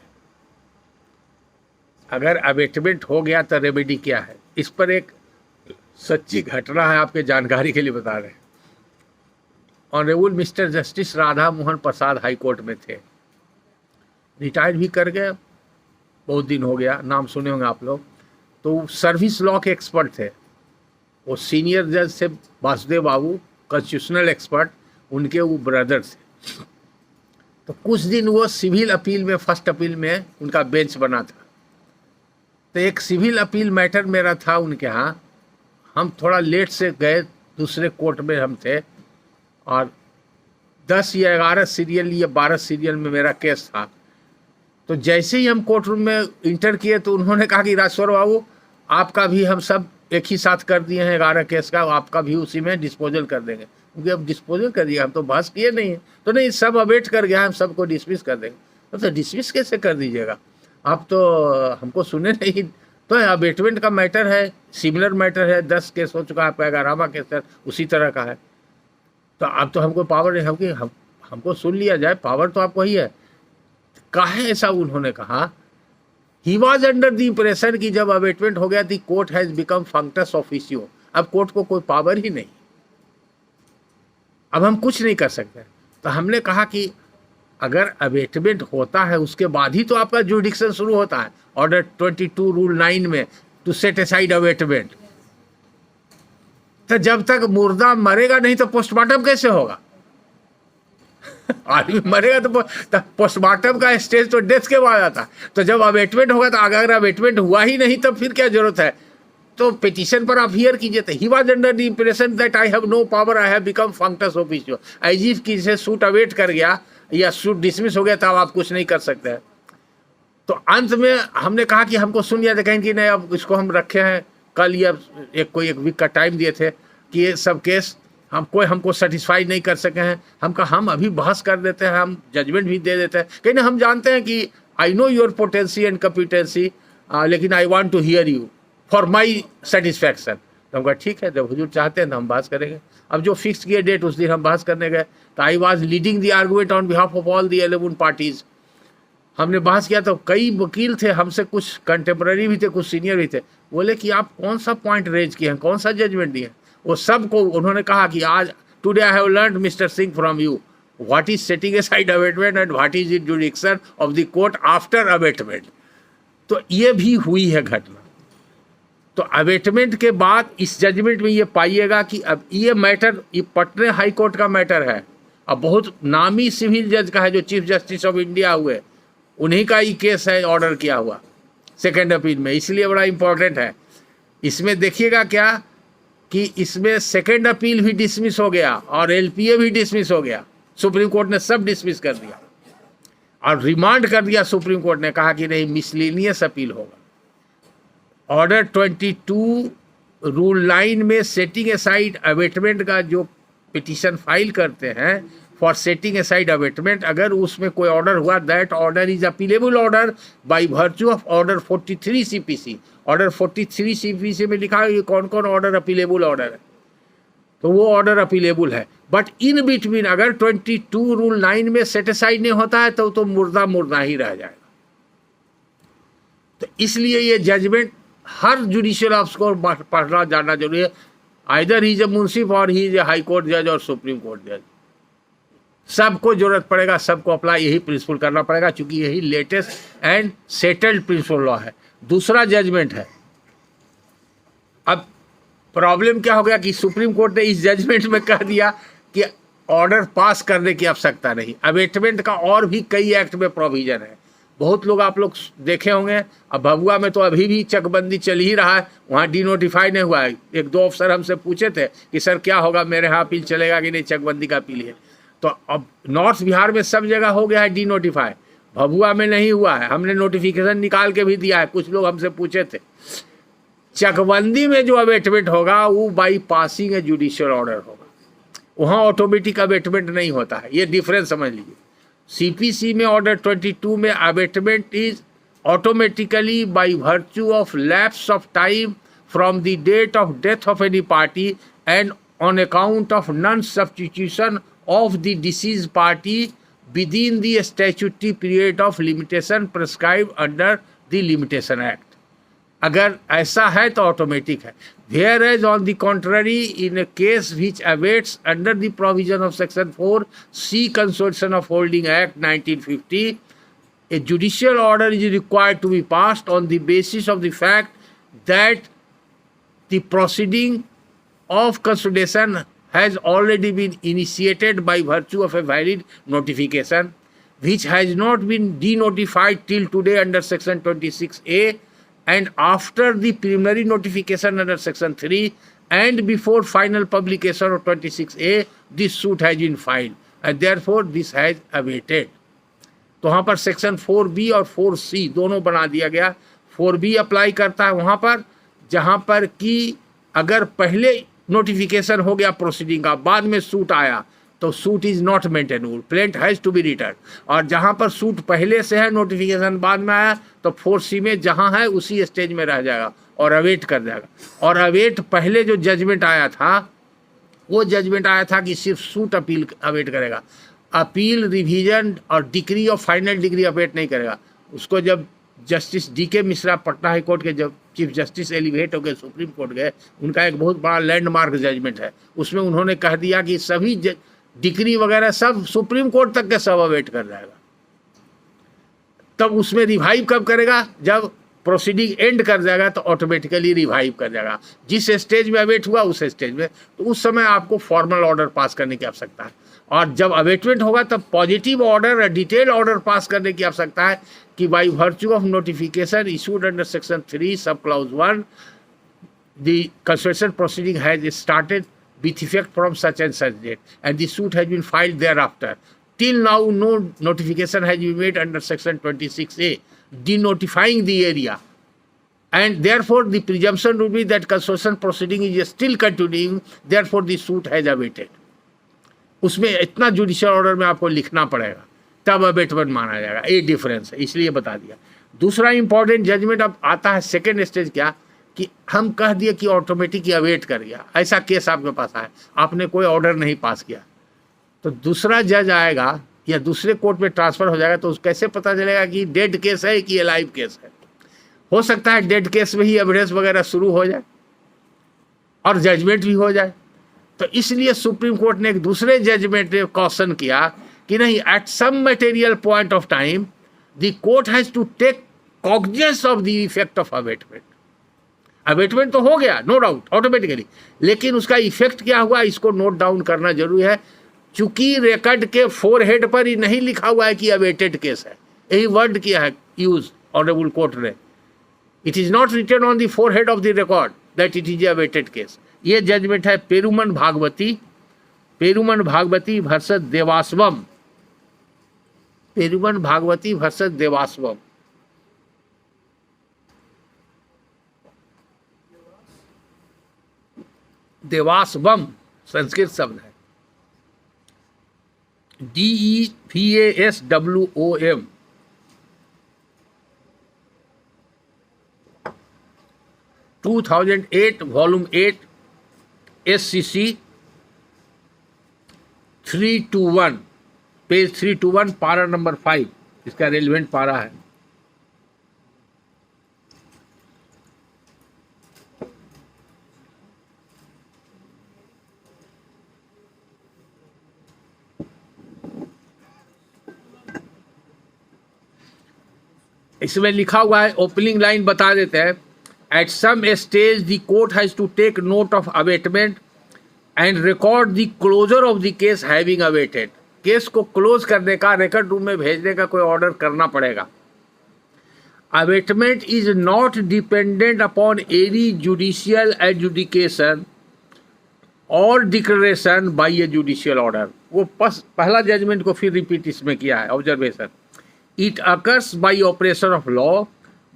Speaker 1: अगर अवेटमेंट हो गया तो रेमेडी क्या है? इस पर एक सच्ची घटना है, आपके जानकारी के लिए बता रहे हैं। Honourable mister justice Radha Mohan Prasad high court में थे, रिटायर भी कर गए, बहुत दिन हो गया, नाम सुने होंगे आप लोग। तो सर्विस लॉ के एक्सपर्ट थे, वो सीनियर जज थे वासुदेव बाबू, कॉन्स्टिट्यूशनल एक्सपर्ट, उनके वो ब्रदर थे। तो कुछ दिन वो सिविल अपील में, फर्स्ट अपील में उनका बेंच बना था। तो एक सिविल अपील मैटर मेरा था उनके यहाँ, हम थोड़ा लेट से गए, दूसरे कोर्ट में हम थे, और 10 या 11 सीरियल या 12 सीरियल में मेरा केस था। तो जैसे ही हम कोर्ट रूम में इंटर किए तो उन्होंने कहा कि राजेश्वर बाबू, आपका भी हम सब एक ही साथ कर दिए हैं 11 केस का, आपका भी उसी में डिस्पोजल कर देंगे। क्योंकि अब डिस्पोजल कर दिया, हम तो बहस किए नहीं है। तो नहीं, सब अवेट कर गया, हम सबको डिसमिस कर देंगे। तो डिसमिस कैसे कर दीजिएगा, आप तो हमको सुने नहीं। तो अबेटमेंट का मैटर है, सिमिलर मैटर है, 10 केस हो चुका है, आपका 11वां केस है, उसी तरह का है। तो अब तो हमको पावर नहीं, हमको सुन लिया जाए, पावर तो आपको ही है। काहे ऐसा उन्होंने कहा? He was under the impression कि जब अबेटमेंट हो गया, the court has become functus officio, अब कोर्ट को कोई पावर ही नहीं, अब हम कुछ नहीं कर सकते। तो हमने कहा कि अगर अबेटमेंट होता है उसके बाद ही तो आपका जुडिक्शन शुरू होता है, ऑर्डर 22 रूल 9 में, टू सेट असाइड अबेटमेंट। तो जब तक मुर्दा मरेगा नहीं तो पोस्टमार्टम कैसे होगा? आदमी मरेगा तो पोस्टमार्टम का स्टेज तो डेथ के बाद आता। तो जब अबेटमेंट होगा, तो अगर अबेटमेंट हुआ ही नहीं तब फिर क्या जरूरत है? तो पिटीशन पर आप हियर कीजिए। He was under the impression that I have no power, I have become functus officio, as if कि से सूट अवेट कर गया या सूट डिसमिस हो गया, तब आप कुछ नहीं कर सकते हैं। तो अंत में हमने कहा कि हमको सुन लिया था, कहीं कि नहीं अब इसको हम रखे हैं, कल या एक वीक का टाइम दिए थे कि ये सब केस हमको सेटिस्फाई नहीं कर सके हैं। हम कहा हम अभी बहस कर देते हैं, हम जजमेंट भी दे देते हैं। कहीं ना हम जानते हैं कि I know your potency and competency, लेकिन I want to hear you for my satisfaction. तो हम कहा ठीक है, जब हुजूर चाहते हैं तो हम बहस करेंगे। अब जो फिक्स किए डेट, उस दिन हम बहस करने गए। तो I was leading the argument on behalf of all the 11 parties. हमने बहस किया तो कई वकील थे, हमसे कुछ कंटेम्प्रेरी भी थे, कुछ सीनियर भी थे। बोले कि आप कौन सा पॉइंट रेज किए हैं, कौन सा जजमेंट दिए हैं? वो सबको उन्होंने कहा कि आज today I have learned mister Singh from you what is setting aside abatement and what is it jurisdiction of the court after abatement. तो ये भी हुई है घटना। तो अबेटमेंट के बाद इस जजमेंट में ये पाइएगा कि अब ये मैटर, ये पटना हाई कोर्ट का मैटर है, अब बहुत नामी सिविल जज का है, जो चीफ जस्टिस ऑफ इंडिया हुए, उन्हीं का ही केस है, ऑर्डर किया हुआ सेकेंड अपील में, इसलिए बड़ा इंपॉर्टेंट है। इसमें देखिएगा क्या कि इसमें सेकेंड अपील भी डिसमिस हो गया और एलपीए भी डिसमिस हो गया। सुप्रीम कोर्ट ने सब डिसमिस कर दिया और रिमांड कर दिया। सुप्रीम कोर्ट ने कहा कि नहीं, मिसलेनियस अपील होगा। ऑर्डर 22 रूल 9 में सेटिंग असाइड अबेटमेंट का जो पिटीशन फाइल करते हैं फॉर सेटिंग असाइड अबेटमेंट, अगर उसमें कोई ऑर्डर हुआ, that order is appealable order by virtue of order 43 CPC। Order 43 CPC में लिखा है ये कौन कौन ऑर्डर अपीलेबल ऑर्डर है, तो वो ऑर्डर अपीलेबल है। बट इन बिटवीन अगर 22 रूल 9 में सेटिसाइड नहीं होता है तो मुर्दा मुर्दा ही रह जाएगा। तो इसलिए ये जजमेंट हर जुडिशियल ऑफिस को पढ़ना जानना जरूरी है। आइदर ही इज ए मुंसिफ और ही इज ए हाई कोर्ट जज और सुप्रीम कोर्ट जज, सबको जरूरत पड़ेगा, सबको अप्लाई यही प्रिंसिपल करना पड़ेगा, क्योंकि यही latest and settled principle law है। दूसरा जजमेंट है। अब प्रॉब्लम क्या हो गया कि सुप्रीम कोर्ट ने इस जजमेंट में कह दिया कि ऑर्डर पास करने की आवश्यकता नहीं। अबेटमेंट का और भी कई एक्ट में प्रोविजन है, बहुत लोग आप लोग देखे होंगे। अब भभुआ में तो अभी भी चकबंदी चल ही रहा है, वहाँ डिनोटिफाई नहीं हुआ है। 1-2 अफसर हमसे पूछे थे कि सर क्या होगा, मेरे यहाँ अपील चलेगा कि नहीं, चकबंदी का अपील है। तो अब नॉर्थ बिहार में सब जगह हो गया है डिनोटिफाई, भभुआ में नहीं हुआ है। हमने नोटिफिकेशन निकाल के भी दिया है, कुछ लोग हमसे पूछे थे। चकबंदी में जो अबेटमेंट होगा वो by passing A judicial order होगा, वहाँ ऑटोमेटिक अबेटमेंट नहीं होता है। ये डिफरेंस समझ लीजिए। CPC में ऑर्डर 22 में abatement is automatically by virtue of lapse of time from the date of death of any party and on account of non substitution of the deceased party within the statutory period of limitation prescribed under the Limitation Act। अगर ऐसा है तो ऑटोमेटिक है। Whereas on the contrary in a case which awaits under the provision of section 4C consolidation of holding act 1950, a judicial order is required to be passed on the basis of the fact that the proceeding of consolidation has already been initiated by virtue of a valid notification which has not been denotified till today under section 26A, and after the preliminary notification under section 3 and before final publication of 26A, this suit has been filed and therefore this has awaited. तो वहाँ पर सेक्शन 4B और 4C दोनों बना दिया गया। 4B अप्लाई करता है वहाँ पर जहाँ पर कि अगर पहले नोटिफिकेशन हो गया प्रोसीडिंग का, बाद में सूट आया, तो suit is not maintainable, plaint has to be return. और जहाँ पर सूट पहले से है, नोटिफिकेशन बाद में आया, तो 4C में जहाँ है उसी स्टेज में रह जाएगा और अवेट कर जाएगा। और अवेट पहले जो जजमेंट आया था, वो जजमेंट आया था कि सिर्फ सूट अपील अवेट करेगा, अपील, रिवीजन और डिग्री और फाइनल डिग्री अवेट नहीं करेगा। उसको जब justice DK Mishra Patna high court के जब चीफ जस्टिस एलिवेट हो गए, सुप्रीम कोर्ट गए, उनका एक बहुत बड़ा लैंडमार्क जजमेंट है, उसमें उन्होंने कह दिया कि सभी डिग्री वगैरह सब सुप्रीम कोर्ट तक के सब अवेट कर जाएगा। तब उसमें रिवाइव कब करेगा? जब प्रोसीडिंग एंड कर जाएगा तो ऑटोमेटिकली रिवाइव कर जाएगा। जिस स्टेज में अवेट हुआ उस स्टेज में, तो उस समय आपको फॉर्मल ऑर्डर पास करने की आवश्यकता है। और जब अवेटमेंट होगा तब positive order, detail order pass करने की आवश्यकता है कि by virtue of notification issued under section 3 sub clause 1 the consolidation proceeding has started with effect from such and such date and the suit has been filed thereafter. Till now no notification has been made under section 26A denotifying the area, and therefore the presumption would be that consolidation proceeding is still continuing, therefore the suit has awaited. उसमें इतना जुडिशियल ऑर्डर में आपको लिखना पड़ेगा तब अबेटमेंट माना जाएगा। ये डिफरेंस है, इसलिए बता दिया। दूसरा इंपॉर्टेंट जजमेंट अब आता है सेकेंड स्टेज, क्या कि हम कह दिए कि ऑटोमेटिक ही अवेट कर गया, ऐसा केस आपके पास आया, आपने कोई ऑर्डर नहीं पास किया, तो दूसरा जज आएगा या दूसरे कोर्ट में ट्रांसफ़र हो जाएगा, तो कैसे पता चलेगा कि डेड केस है कि लाइव केस है? हो सकता है डेड केस में ही एविडेंस वगैरह शुरू हो जाए और जजमेंट भी हो जाए। तो इसलिए सुप्रीम कोर्ट ने एक दूसरे जजमेंट में कॉशन किया कि नहीं, at some material point of time the court has to take cognizance of the effect of abatement. Abatement तो हो गया नो डाउट ऑटोमेटिकली, लेकिन उसका इफेक्ट क्या हुआ इसको नोट डाउन करना जरूरी है। चूंकि रिकॉर्ड के फोरहेड पर ही नहीं लिखा हुआ है कि अवेटेड केस है, यही वर्ड किया है यूज ऑनरेबल कोर्ट ने। It is not written on the forehead of the record that it is awaited case. ये जजमेंट है पेरुमन भागवती वर्सेस देवास्वम, पेरुमन भागवती वर्सेस देवास्वम। देवास्वम संस्कृत शब्द है, DEVASWOM। वॉल्यूम 8 SCC 321 पेज 321 पारा नंबर 5 इसका रेलिवेंट पारा है। इसमें लिखा हुआ है, ओपनिंग लाइन बता देते हैं, at some stage the court has to take note of abatement and record the closure of the case having abated. Case को क्लोज करने का, रिकॉर्ड रूम में भेजने का कोई ऑर्डर करना पड़ेगा। Abatement is not dependent upon any judicial adjudication और declaration by a judicial order. वो पहला जजमेंट को फिर रिपीट इसमें किया है, observation. It occurs by operation of law,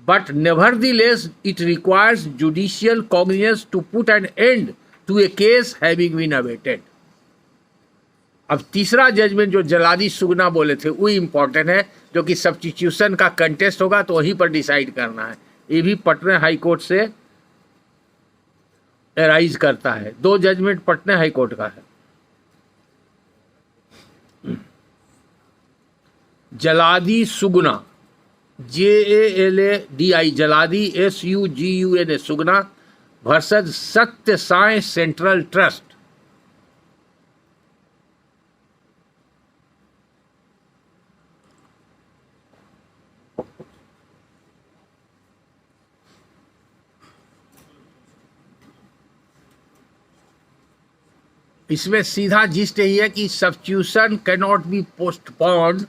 Speaker 1: but nevertheless it requires judicial cognizance to put an end to a case having been awaited. अब तीसरा जजमेंट जो जलादी सुगना बोले थे वो इम्पोर्टेंट है, जो कि सब्स्टिट्यूशन का कंटेस्ट होगा तो वहीं पर डिसाइड करना है। ये भी पटना हाई कोर्ट से एराइज करता है। 2 जजमेंट पटना हाई कोर्ट का है। जलादी सुगुना JALADI जलादी, SUGUNA सुगना वर्सेस सत्य साई सेंट्रल ट्रस्ट। इसमें सीधा जिस्ट यही है कि substitution can not be postponed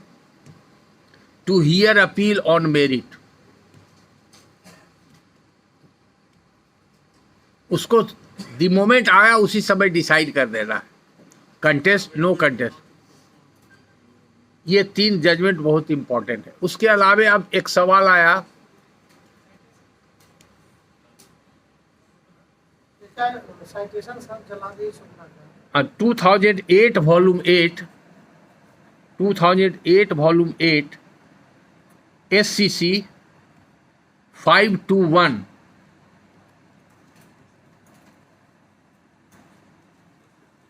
Speaker 1: to hear appeal on merit. उसको द मोमेंट आया उसी समय डिसाइड कर देना है, कंटेस्ट नो कंटेस्ट। ये 3 जजमेंट बहुत इंपॉर्टेंट है। उसके अलावे अब एक सवाल आया,
Speaker 3: साइटेशन सब जला दी सुनना है।
Speaker 1: 2008 वॉल्यूम 8 2008 वॉल्यूम 8 SCC 521।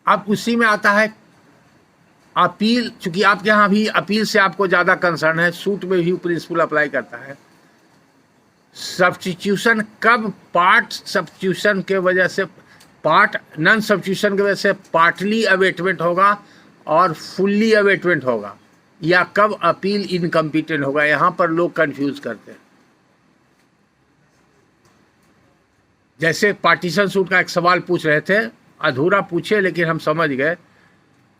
Speaker 1: अब उसी में आता है अपील, चूंकि आपके यहाँ भी अपील से आपको ज़्यादा कंसर्न है, सूट में भी प्रिंसिपल अप्लाई करता है। सब्स्टिट्यूशन कब पार्ट सब्स्टिट्यूशन के वजह से, पार्ट नॉन सब्स्टिट्यूशन की वजह से पार्टली अवेटमेंट होगा और फुल्ली अवेटमेंट होगा, या कब अपील इनकम्पिटेंट होगा। यहाँ पर लोग कंफ्यूज करते हैं। जैसे पार्टीशन सूट का एक सवाल पूछ रहे थे, अधूरा पूछे लेकिन हम समझ गए।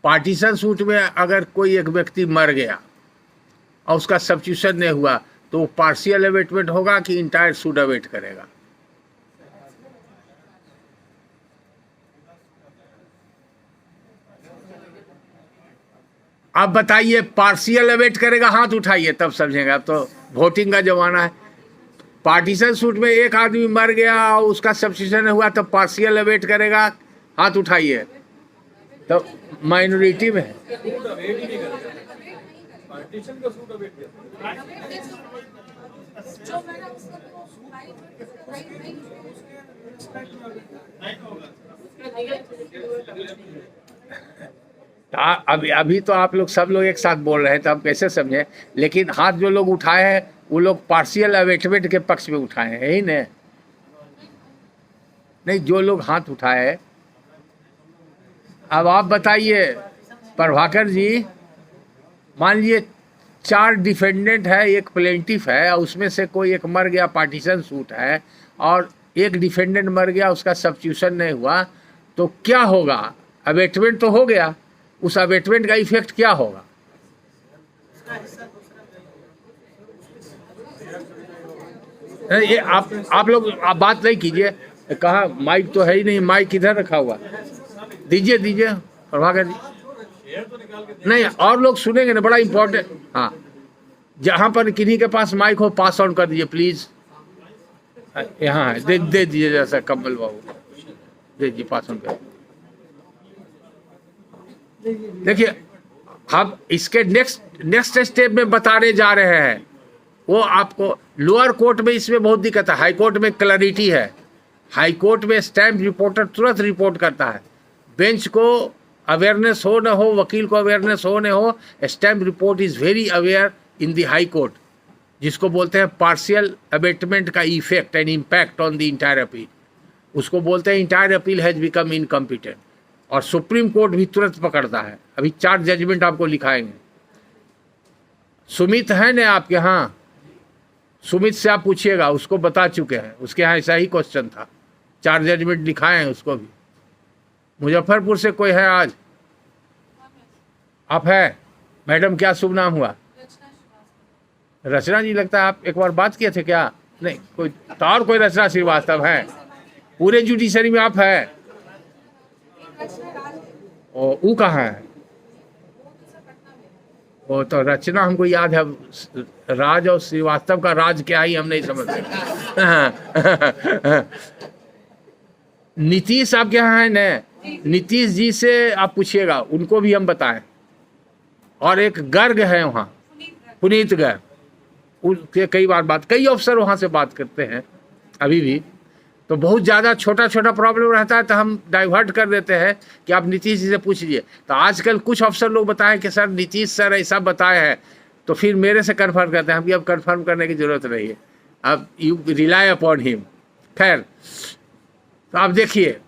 Speaker 1: पार्टीशन सूट में अगर कोई एक व्यक्ति मर गया और उसका सब्स्टिट्यूशन नहीं हुआ तो पार्शियल अवेटमेंट होगा कि इंटायर सूट अवेट करेगा। अब बताइए, पार्शियल अवेट करेगा, हाथ उठाइए तब समझेंगे। अब तो वोटिंग का जमाना है। पार्टीशन सूट में एक आदमी मर गया और उसका सब्स्टिट्यूशन हुआ तो पार्शियल अवेट करेगा, हाथ उठाइए। तो माइनॉरिटी में है। अभी तो आप लोग सब लोग एक साथ बोल रहे हैं तो हम कैसे समझे, लेकिन हाथ जो लोग उठाए हैं वो लोग पार्शियल अवेटमेंट के पक्ष में उठाए हैं, यही न? नहीं, जो लोग हाथ उठाए हैं। अब आप बताइए प्रभाकर जी, मान लीजिए 4 डिफेंडेंट है, एक प्लेंटिफ है, और उसमें से कोई एक मर गया, पार्टीशन सूट है, और एक डिफेंडेंट मर गया, उसका सब्स्टिट्यूशन नहीं हुआ, तो क्या होगा? अवेटमेंट तो हो गया, उस अवेटमेंट का इफेक्ट क्या होगा? ये आप लोग आप बात नहीं कीजिए। कहा माइक तो है ही नहीं, माइक किधर रखा हुआ? दीजिए दीजिए प्रभाकर जी। नहीं, और लोग सुनेंगे ना, बड़ा इंपॉर्टेंट। हाँ, जहाँ पर किन्हीं के पास माइक हो पास ऑन कर दीजिए प्लीज। यहाँ है, दे दीजिए, जैसा कम्बल बाबू दे दीजिए, पास ऑन कर। देखिए, हम इसके नेक्स्ट स्टेप में बताने जा रहे हैं। वो आपको लोअर कोर्ट में इसमें बहुत दिक्कत है, हाई कोर्ट में क्लैरिटी है। हाई कोर्ट में स्टैम्प रिपोर्टर तुरंत रिपोर्ट करता है। बेंच को अवेयरनेस हो न हो, वकील को अवेयरनेस हो न हो, stamp report is very aware in the high court, जिसको बोलते हैं पार्शियल अबेटमेंट का effect and impact on the entire appeal. उसको बोलते हैं entire appeal has become incompetent. और सुप्रीम कोर्ट भी तुरंत पकड़ता है। अभी 4 जजमेंट आपको लिखाएंगे। सुमित है ना आपके यहाँ? सुमित से आप पूछिएगा, उसको बता चुके हैं, उसके यहाँ ऐसा ही क्वेश्चन था। 4 जजमेंट लिखाए हैं उसको भी। मुजफ्फरपुर से कोई है आज? आप है मैडम, क्या शुभ नाम हुआ? रचना जी, लगता है आप एक बार बात किए थे क्या? नहीं, कोई तो और कोई रचना श्रीवास्तव है पूरे जुडिशरी में? आप है? वो कहाँ है? वो तो रचना हमको याद है, राज और श्रीवास्तव का राज क्या ही हम नहीं समझते। नीतीश आपके यहाँ है न? नीतीश जी से आप पूछिएगा, उनको भी हम बताएं। और एक गर्ग है वहाँ, पुनीत गर्ग, उनके कई बार कई अफसर वहाँ से बात करते हैं अभी भी। तो बहुत ज़्यादा छोटा छोटा प्रॉब्लम रहता है तो हम डाइवर्ट कर देते हैं कि आप नीतीश जी से पूछ लीजिए। तो आजकल कुछ अफसर लोग बताएं कि सर नीतीश सर ऐसा बताए हैं, तो फिर मेरे से कन्फर्म करते हैं, हम अब कन्फर्म करने की ज़रूरत नहीं है, अब यू रिलाई अपॉन हिम। खैर, तो आप देखिए,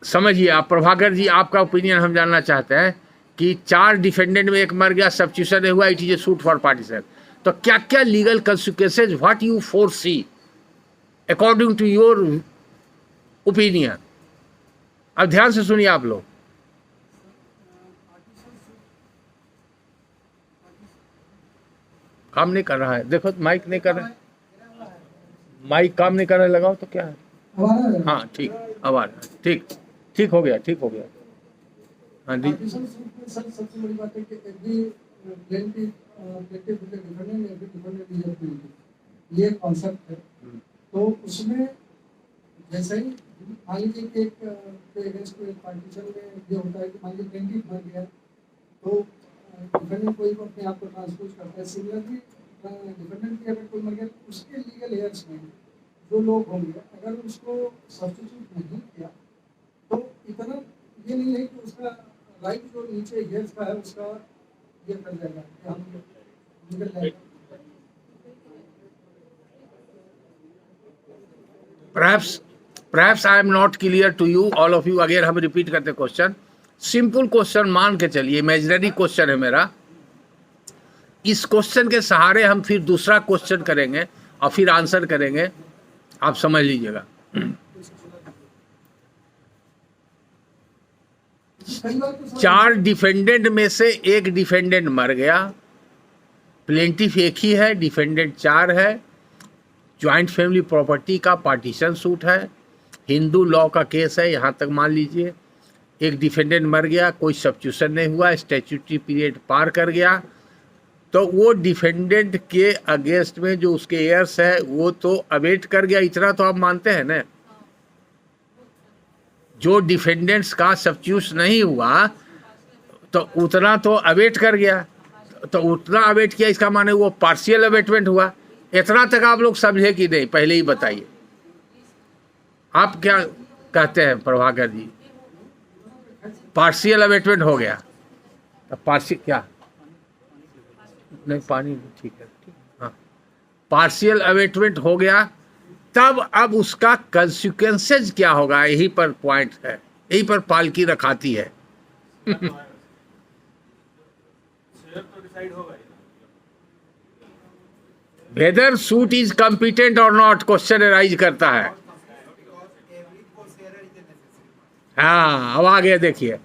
Speaker 1: समझिए आप, प्रभाकर जी आपका ओपिनियन हम जानना चाहते हैं कि 4 डिफेंडेंट में एक मर गया, सब्स्टिट्यूशन नहीं हुआ, it is a suit for partition, तो क्या क्या legal consequences what you foresee according to your opinion. अब ध्यान से सुनिए आप लोग। काम नहीं कर रहा है, देखो माइक नहीं कर रहा है, माइक काम नहीं कर रहा है, लगाओ तो क्या है। हाँ ठीक, अब आ रहा है, ठीक ठीक हो गया, ठीक हो गया। हाँ जी,
Speaker 3: सबसे बड़ी बात है कि ये कॉन्सेप्ट है, तो उसमें जैसे ही मान लीजिए कि एक पार्टीशन में ये होता है कि मान लीजिए प्लेंटिफ मर गया, तो डिफेंडेंट कोई अपने आप को ट्रांसपोज करता है। सिमिलरली डिफेंडेंट की अगर कोई मर गया, तो उसके लीगल हेयर्स में जो लोग होंगे, अगर उसको सब्स्टिट्यूट नहीं किया, तो इतना ये नहीं है कि उसका राइट जो नीचे हेयर्स का है उसका ये कर जाएगा कि हम निकल जाएगा।
Speaker 1: perhaps I am not clear to you, all of you। अगर हम रिपीट करते क्वेश्चन, सिंपल क्वेश्चन मान के चलिए, इमेजिनरी क्वेश्चन है मेरा, इस क्वेश्चन के सहारे हम फिर दूसरा क्वेश्चन करेंगे और फिर आंसर करेंगे, आप समझ लीजिएगा। 4 डिफेंडेंट में से एक डिफेंडेंट मर गया, प्लेंटिफ एक ही है, डिफेंडेंट 4 है, ज्वाइंट फैमिली प्रॉपर्टी का पार्टीशन सूट है, हिंदू लॉ का केस है, यहाँ तक मान लीजिए। एक डिफेंडेंट मर गया, कोई सब्स्टिट्यूशन नहीं हुआ, स्टैट्यूटरी पीरियड पार कर गया, तो वो डिफेंडेंट के अगेंस्ट में जो उसके एयर्स है वो तो अवेट कर गया, इतना तो आप मानते हैं ना। जो डिफेंडेंट्स का सब्स्टिट्यूशन नहीं हुआ तो उतना तो अवेट कर गया, तो उतना अवेट किया, इसका माने वो पार्शियल अवेटमेंट हुआ। इतना तक आप लोग समझे कि नहीं, पहले ही बताइए, आप क्या कहते हैं प्रभाकर जी? पार्शियल अवेटमेंट हो गया, तो पार्शियल क्या नहीं, पानी ठीक है, हाँ, पार्शियल अवेटमेंट हो गया, तब अब उसका कंसिक्वेंसेज क्या होगा, यही पर पॉइंट है, यही पर पालकी रखाती है। वेदर सूट इज कॉम्पिटेंट और नॉट, क्वेश्चन राइज करता है। हाँ, अब आगे देखिए,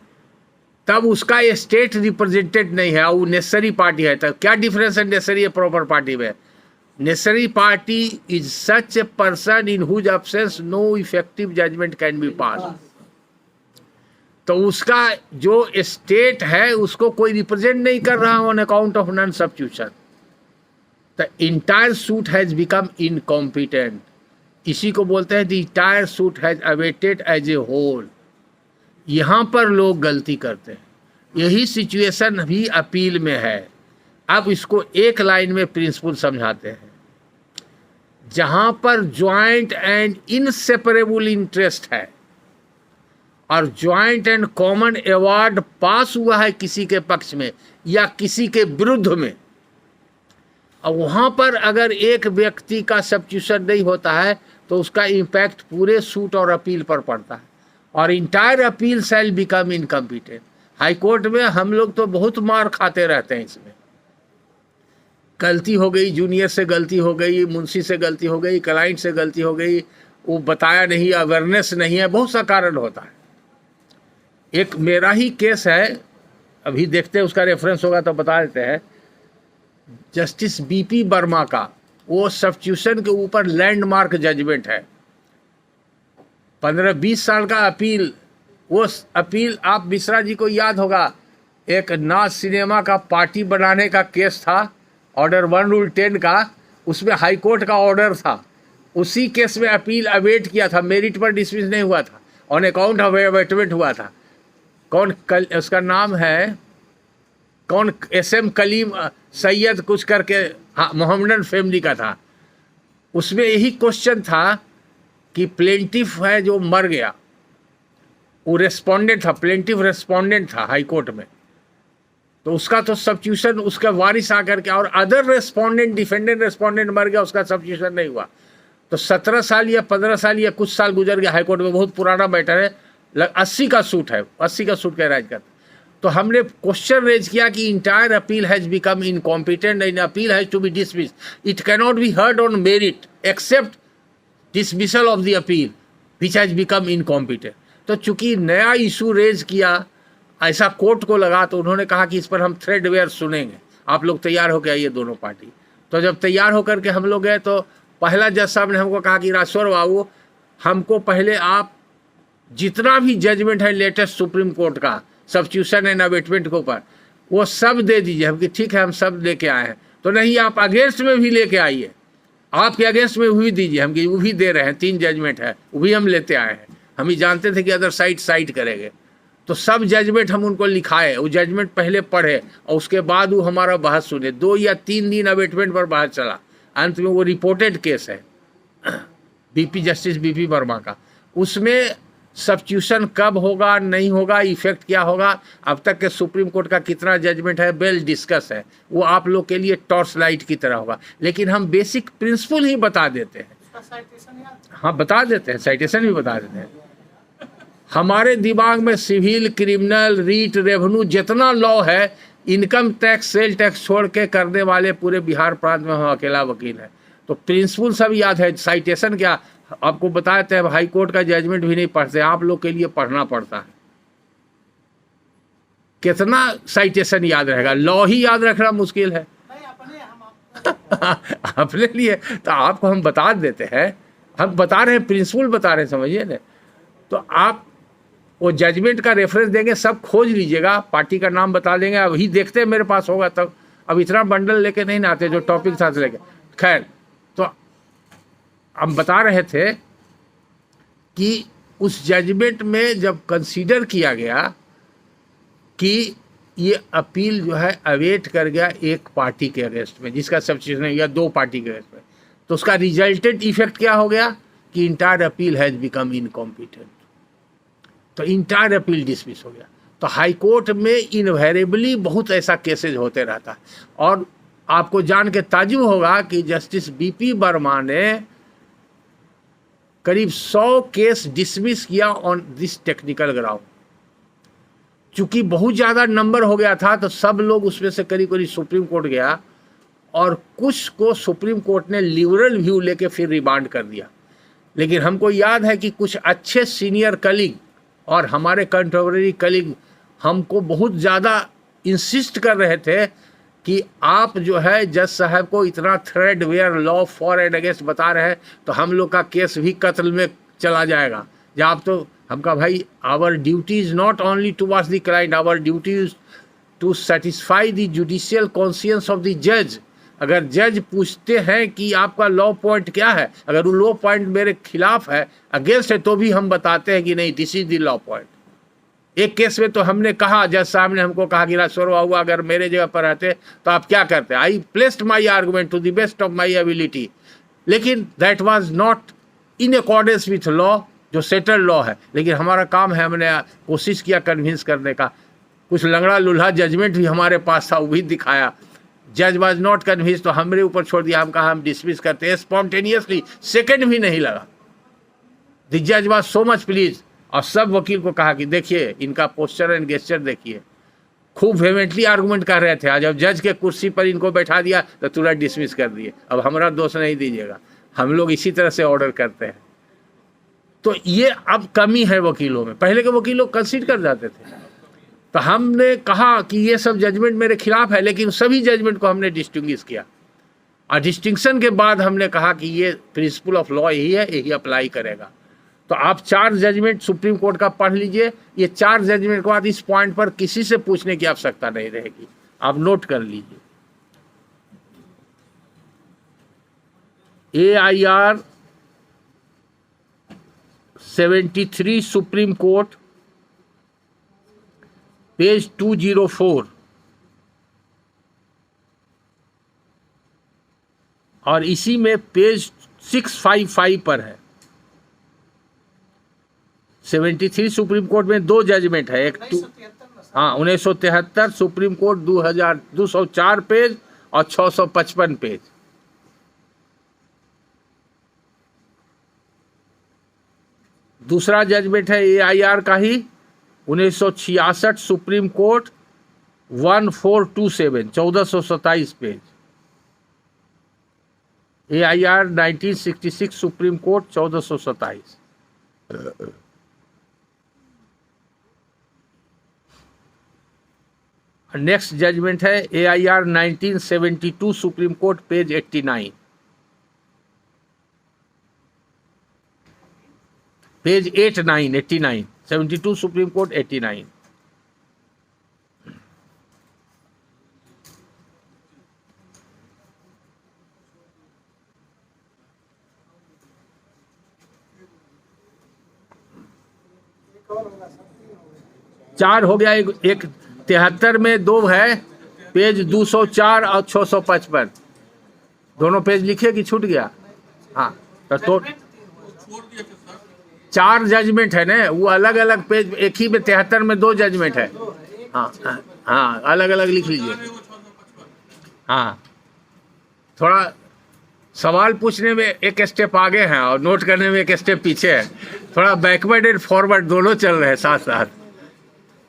Speaker 1: तब उसका स्टेट रिप्रेजेंटेड नहीं है, वो नेसेसरी पार्टी है। तब क्या डिफरेंस है नेसेसरी प्रॉपर पार्टी में? Necessary party is such a person in whose absence no effective judgment can be pass. तो उसका जो स्टेट है उसको कोई रिप्रेजेंट नहीं कर रहा on account of non substitution, the entire suit has become incompetent. इसी को बोलते हैं the entire suit has abated as a whole. यहाँ पर लोग गलती करते हैं, यही सिचुएशन भी अपील में है। अब इसको एक लाइन में प्रिंसिपल समझाते हैं। जहाँ पर ज्वाइंट एंड इनसेपरेबल इंटरेस्ट है और ज्वाइंट एंड कॉमन अवार्ड पास हुआ है किसी के पक्ष में या किसी के विरुद्ध में, और वहाँ पर अगर एक व्यक्ति का सब्स्टिट्यूशन नहीं होता है तो उसका इम्पैक्ट पूरे सूट और अपील पर पड़ता है, और इंटायर अपील शैल बिकम इनकम्पिटेंट। हाई कोर्ट में हम लोग तो बहुत मार खाते रहते हैं, इसमें गलती हो गई, जूनियर से गलती हो गई, मुंशी से गलती हो गई, क्लाइंट से गलती हो गई, वो बताया नहीं, अवेयरनेस नहीं है, बहुत सा कारण होता है। एक मेरा ही केस है, अभी देखते हैं, उसका रेफरेंस होगा तो बता देते हैं। जस्टिस बीपी वर्मा का वो सब्स्टिट्यूशन के ऊपर लैंडमार्क जजमेंट है, 15-20 साल का अपील। वो अपील आप मिश्रा जी को याद होगा, एक नाज सिनेमा का पार्टी बनाने का केस था, ऑर्डर 1 रूल 10 का, उसमें हाई कोर्ट का ऑर्डर था। उसी केस में अपील अवेट किया था, मेरिट पर डिसमिस नहीं हुआ था, ऑन अकाउंट ऑफ अवेटमेंट हुआ था। कौन उसका नाम है, कौन SM कलीम सैयद कुछ करके, हाँ, मोहम्मदन फैमिली का था। उसमें यही क्वेश्चन था कि प्लेंटिफ है जो मर गया, वो रेस्पोंडेंट था, प्लेंटिफ रेस्पोंडेंट था हाई कोर्ट में, तो उसका तो सब्स्टिट्यूशन उसका वारिस आकर के, और अदर रेस्पोंडेंट डिफेंडेंट रेस्पोंडेंट मर गया, उसका सब्स्टिट्यूशन नहीं हुआ। तो 17 साल या 15 साल या कुछ साल गुजर गया, हाईकोर्ट में बहुत पुराना मैटर है, 80 का सूट है, 80 का सूट कह राज का। तो हमने क्वेश्चन रेज किया कि entire appeal has become incompetent and appeal has to be dismiss, it can not be heard on merit except dismissal of the appeal which has become incompetent. तो चूंकि नया इशू रेज किया, ऐसा कोर्ट को लगा, तो उन्होंने कहा कि इस पर हम थ्रेडवेयर सुनेंगे, आप लोग तैयार होकर आइए दोनों पार्टी। तो जब तैयार होकर के हम लोग गए, तो पहला जज साहब ने हमको कहा कि राजेश्वर बाबू, हमको पहले आप जितना भी जजमेंट है लेटेस्ट सुप्रीम कोर्ट का सब्स्टिट्यूशन एंड अबेटमेंट के ऊपर, वो सब दे दीजिए। हम कि ठीक है, हम सब लेके आए हैं। तो नहीं, आप अगेंस्ट में भी लेके आइए, आपके अगेंस्ट में भी दीजिए। हम कि वो भी दे रहे हैं, 3 जजमेंट है, वो भी हम लेते आए हैं। हम ही जानते थे कि अदर साइड करेंगे। तो सब जजमेंट हम उनको लिखाए, वो जजमेंट पहले पढ़े और उसके बाद वो हमारा बहस सुने। 2 या 3 दिन अबेटमेंट पर बहस चला। अंत में वो रिपोर्टेड केस है जस्टिस बीपी वर्मा का, उसमें सब्स्टिट्यूशन कब होगा, नहीं होगा, इफेक्ट क्या होगा, अब तक के सुप्रीम कोर्ट का कितना जजमेंट है, वेल डिस्कस है। वो आप लोग के लिए टॉर्च लाइट की तरह होगा, लेकिन हम बेसिक प्रिंसिपल ही बता देते हैं। हाँ, बता देते हैं, साइटेशन भी बता देते हैं। हमारे दिमाग में सिविल, क्रिमिनल, रीट, रेवेन्यू जितना लॉ है, इनकम टैक्स, सेल टैक्स छोड़ के करने वाले पूरे बिहार प्रांत में हम अकेला वकील है। तो प्रिंसिपल सब याद है, साइटेशन क्या आपको बताते हैं। हाई कोर्ट का जजमेंट भी नहीं पढ़ते, आप लोग के लिए पढ़ना पड़ता है। कितना साइटेशन याद रहेगा, लॉ ही याद रखना मुश्किल है अपने लिए। तो आपको हम बता देते हैं, हम बता रहे हैं, प्रिंसिपल बता रहे हैं, समझिए ना। तो आप वो जजमेंट का रेफरेंस देंगे, सब खोज लीजिएगा, पार्टी का नाम बता देंगे। अभी देखते हैं मेरे पास होगा तब, अब इतना बंडल लेके नहीं आते जो टॉपिक साथ लेके। खैर, तो हम बता रहे थे कि उस जजमेंट में जब कंसीडर किया गया कि ये अपील जो है अवेट कर गया एक पार्टी के अगेंस्ट में, जिसका सब्स्टिट्यूशन या 2 पार्टी के अगेंस्ट में, तो उसका रिजल्टेंट इफेक्ट क्या हो गया कि entire appeal has become incompetent. तो इंटायर अपील डिसमिस हो गया। तो हाई कोर्ट में इनवेरेबली बहुत ऐसा केसेज होते रहता है। और आपको जान के ताज्जुब होगा कि जस्टिस बीपी वर्मा ने करीब 100 केस डिसमिस किया ऑन दिस टेक्निकल ग्राउंड। चूंकि बहुत ज़्यादा नंबर हो गया था, तो सब लोग उसमें से करीब सुप्रीम कोर्ट गया, और कुछ को सुप्रीम कोर्ट ने लिबरल व्यू लेके फिर रिमांड कर दिया। लेकिन हमको याद है कि कुछ अच्छे सीनियर कलीग और हमारे कंटेम्परेरी कलीग हमको बहुत ज़्यादा इंसिस्ट कर रहे थे कि आप जो है जज साहब को इतना थ्रेडवेयर लॉ फॉर एंड अगेंस्ट बता रहे हैं, तो हम लोग का केस भी कत्ल में चला जाएगा। जब आप तो हम कहा भाई, our duty is not only to watch the client, our duty is to satisfy the judicial conscience of the जज। अगर जज पूछते हैं कि आपका लॉ पॉइंट क्या है, अगर वो लॉ पॉइंट मेरे खिलाफ है, अगेंस्ट है, तो भी हम बताते हैं कि नहीं, this is the law point. एक केस में तो हमने कहा, जज साहब ने हमको कहा कि राजेश्वर बाबू अगर मेरे जगह पर रहते तो आप क्या करते। I placed my argument to the best of my ability, लेकिन that was not in accordance with law, जो सेटल लॉ है। लेकिन हमारा काम है, हमने कोशिश किया कन्विंस करने का। कुछ लंगड़ा लुल्हा जजमेंट भी हमारे पास था, वो भी दिखाया। जज वाज नॉट कन्विंस, तो हमारे ऊपर छोड़ दिया। हम कहा हम डिसमिस करते हैं स्पॉन्टेनियसली, सेकंड भी नहीं लगा। द जज वाज सो मच प्लीज, और सब वकील को कहा कि देखिए इनका पोस्चर एंड गेस्चर देखिए, खूब वेहेमेंटली आर्गूमेंट कर रहे थे। आज जब जज के कुर्सी पर इनको बैठा दिया तो तुरंत डिसमिस कर दिए। अब हमारा दोष नहीं दीजिएगा, हम लोग इसी तरह से ऑर्डर करते हैं। तो ये अब कमी है वकीलों में, पहले के वकील लोग कंसीड कर जाते थे। तो हमने कहा कि ये सब जजमेंट मेरे खिलाफ है, लेकिन सभी जजमेंट को हमने डिस्टिंग्विश किया, और डिस्टिंक्शन के बाद हमने कहा कि ये प्रिंसिपल ऑफ लॉ यही है, यही अप्लाई करेगा। तो आप 4 जजमेंट सुप्रीम कोर्ट का पढ़ लीजिए। ये 4 जजमेंट के बाद इस पॉइंट पर किसी से पूछने की आवश्यकता नहीं रहेगी, आप नोट कर लीजिए। AIR 73 सुप्रीम कोर्ट, पेज 204, और इसी में पेज 655 पर है। 73 सुप्रीम कोर्ट में 2 जजमेंट है, एक हाँ 1973 सुप्रीम कोर्ट 204 पेज और 655 पेज। दूसरा जजमेंट है AIR का ही 1966 supreme court 1427 1427 page. AIR 1966 supreme court 1427। Next judgement है AIR 1972 supreme court page 89 page 89 72 supreme court 89। चार हो गया, एक 73 में दो है, पेज 204 और 655 दोनों पेज लिखे कि छूट गया? हाँ तो 4 जजमेंट है ना, वो अलग अलग पेज, एक ही में 73 में 2 जजमेंट है। हाँ हाँ अलग अलग लिख लीजिए। हाँ थोड़ा सवाल पूछने में एक स्टेप आगे हैं और नोट करने में एक स्टेप पीछे है, थोड़ा बैकवर्ड एंड फॉरवर्ड दोनों चल रहे हैं साथ साथ।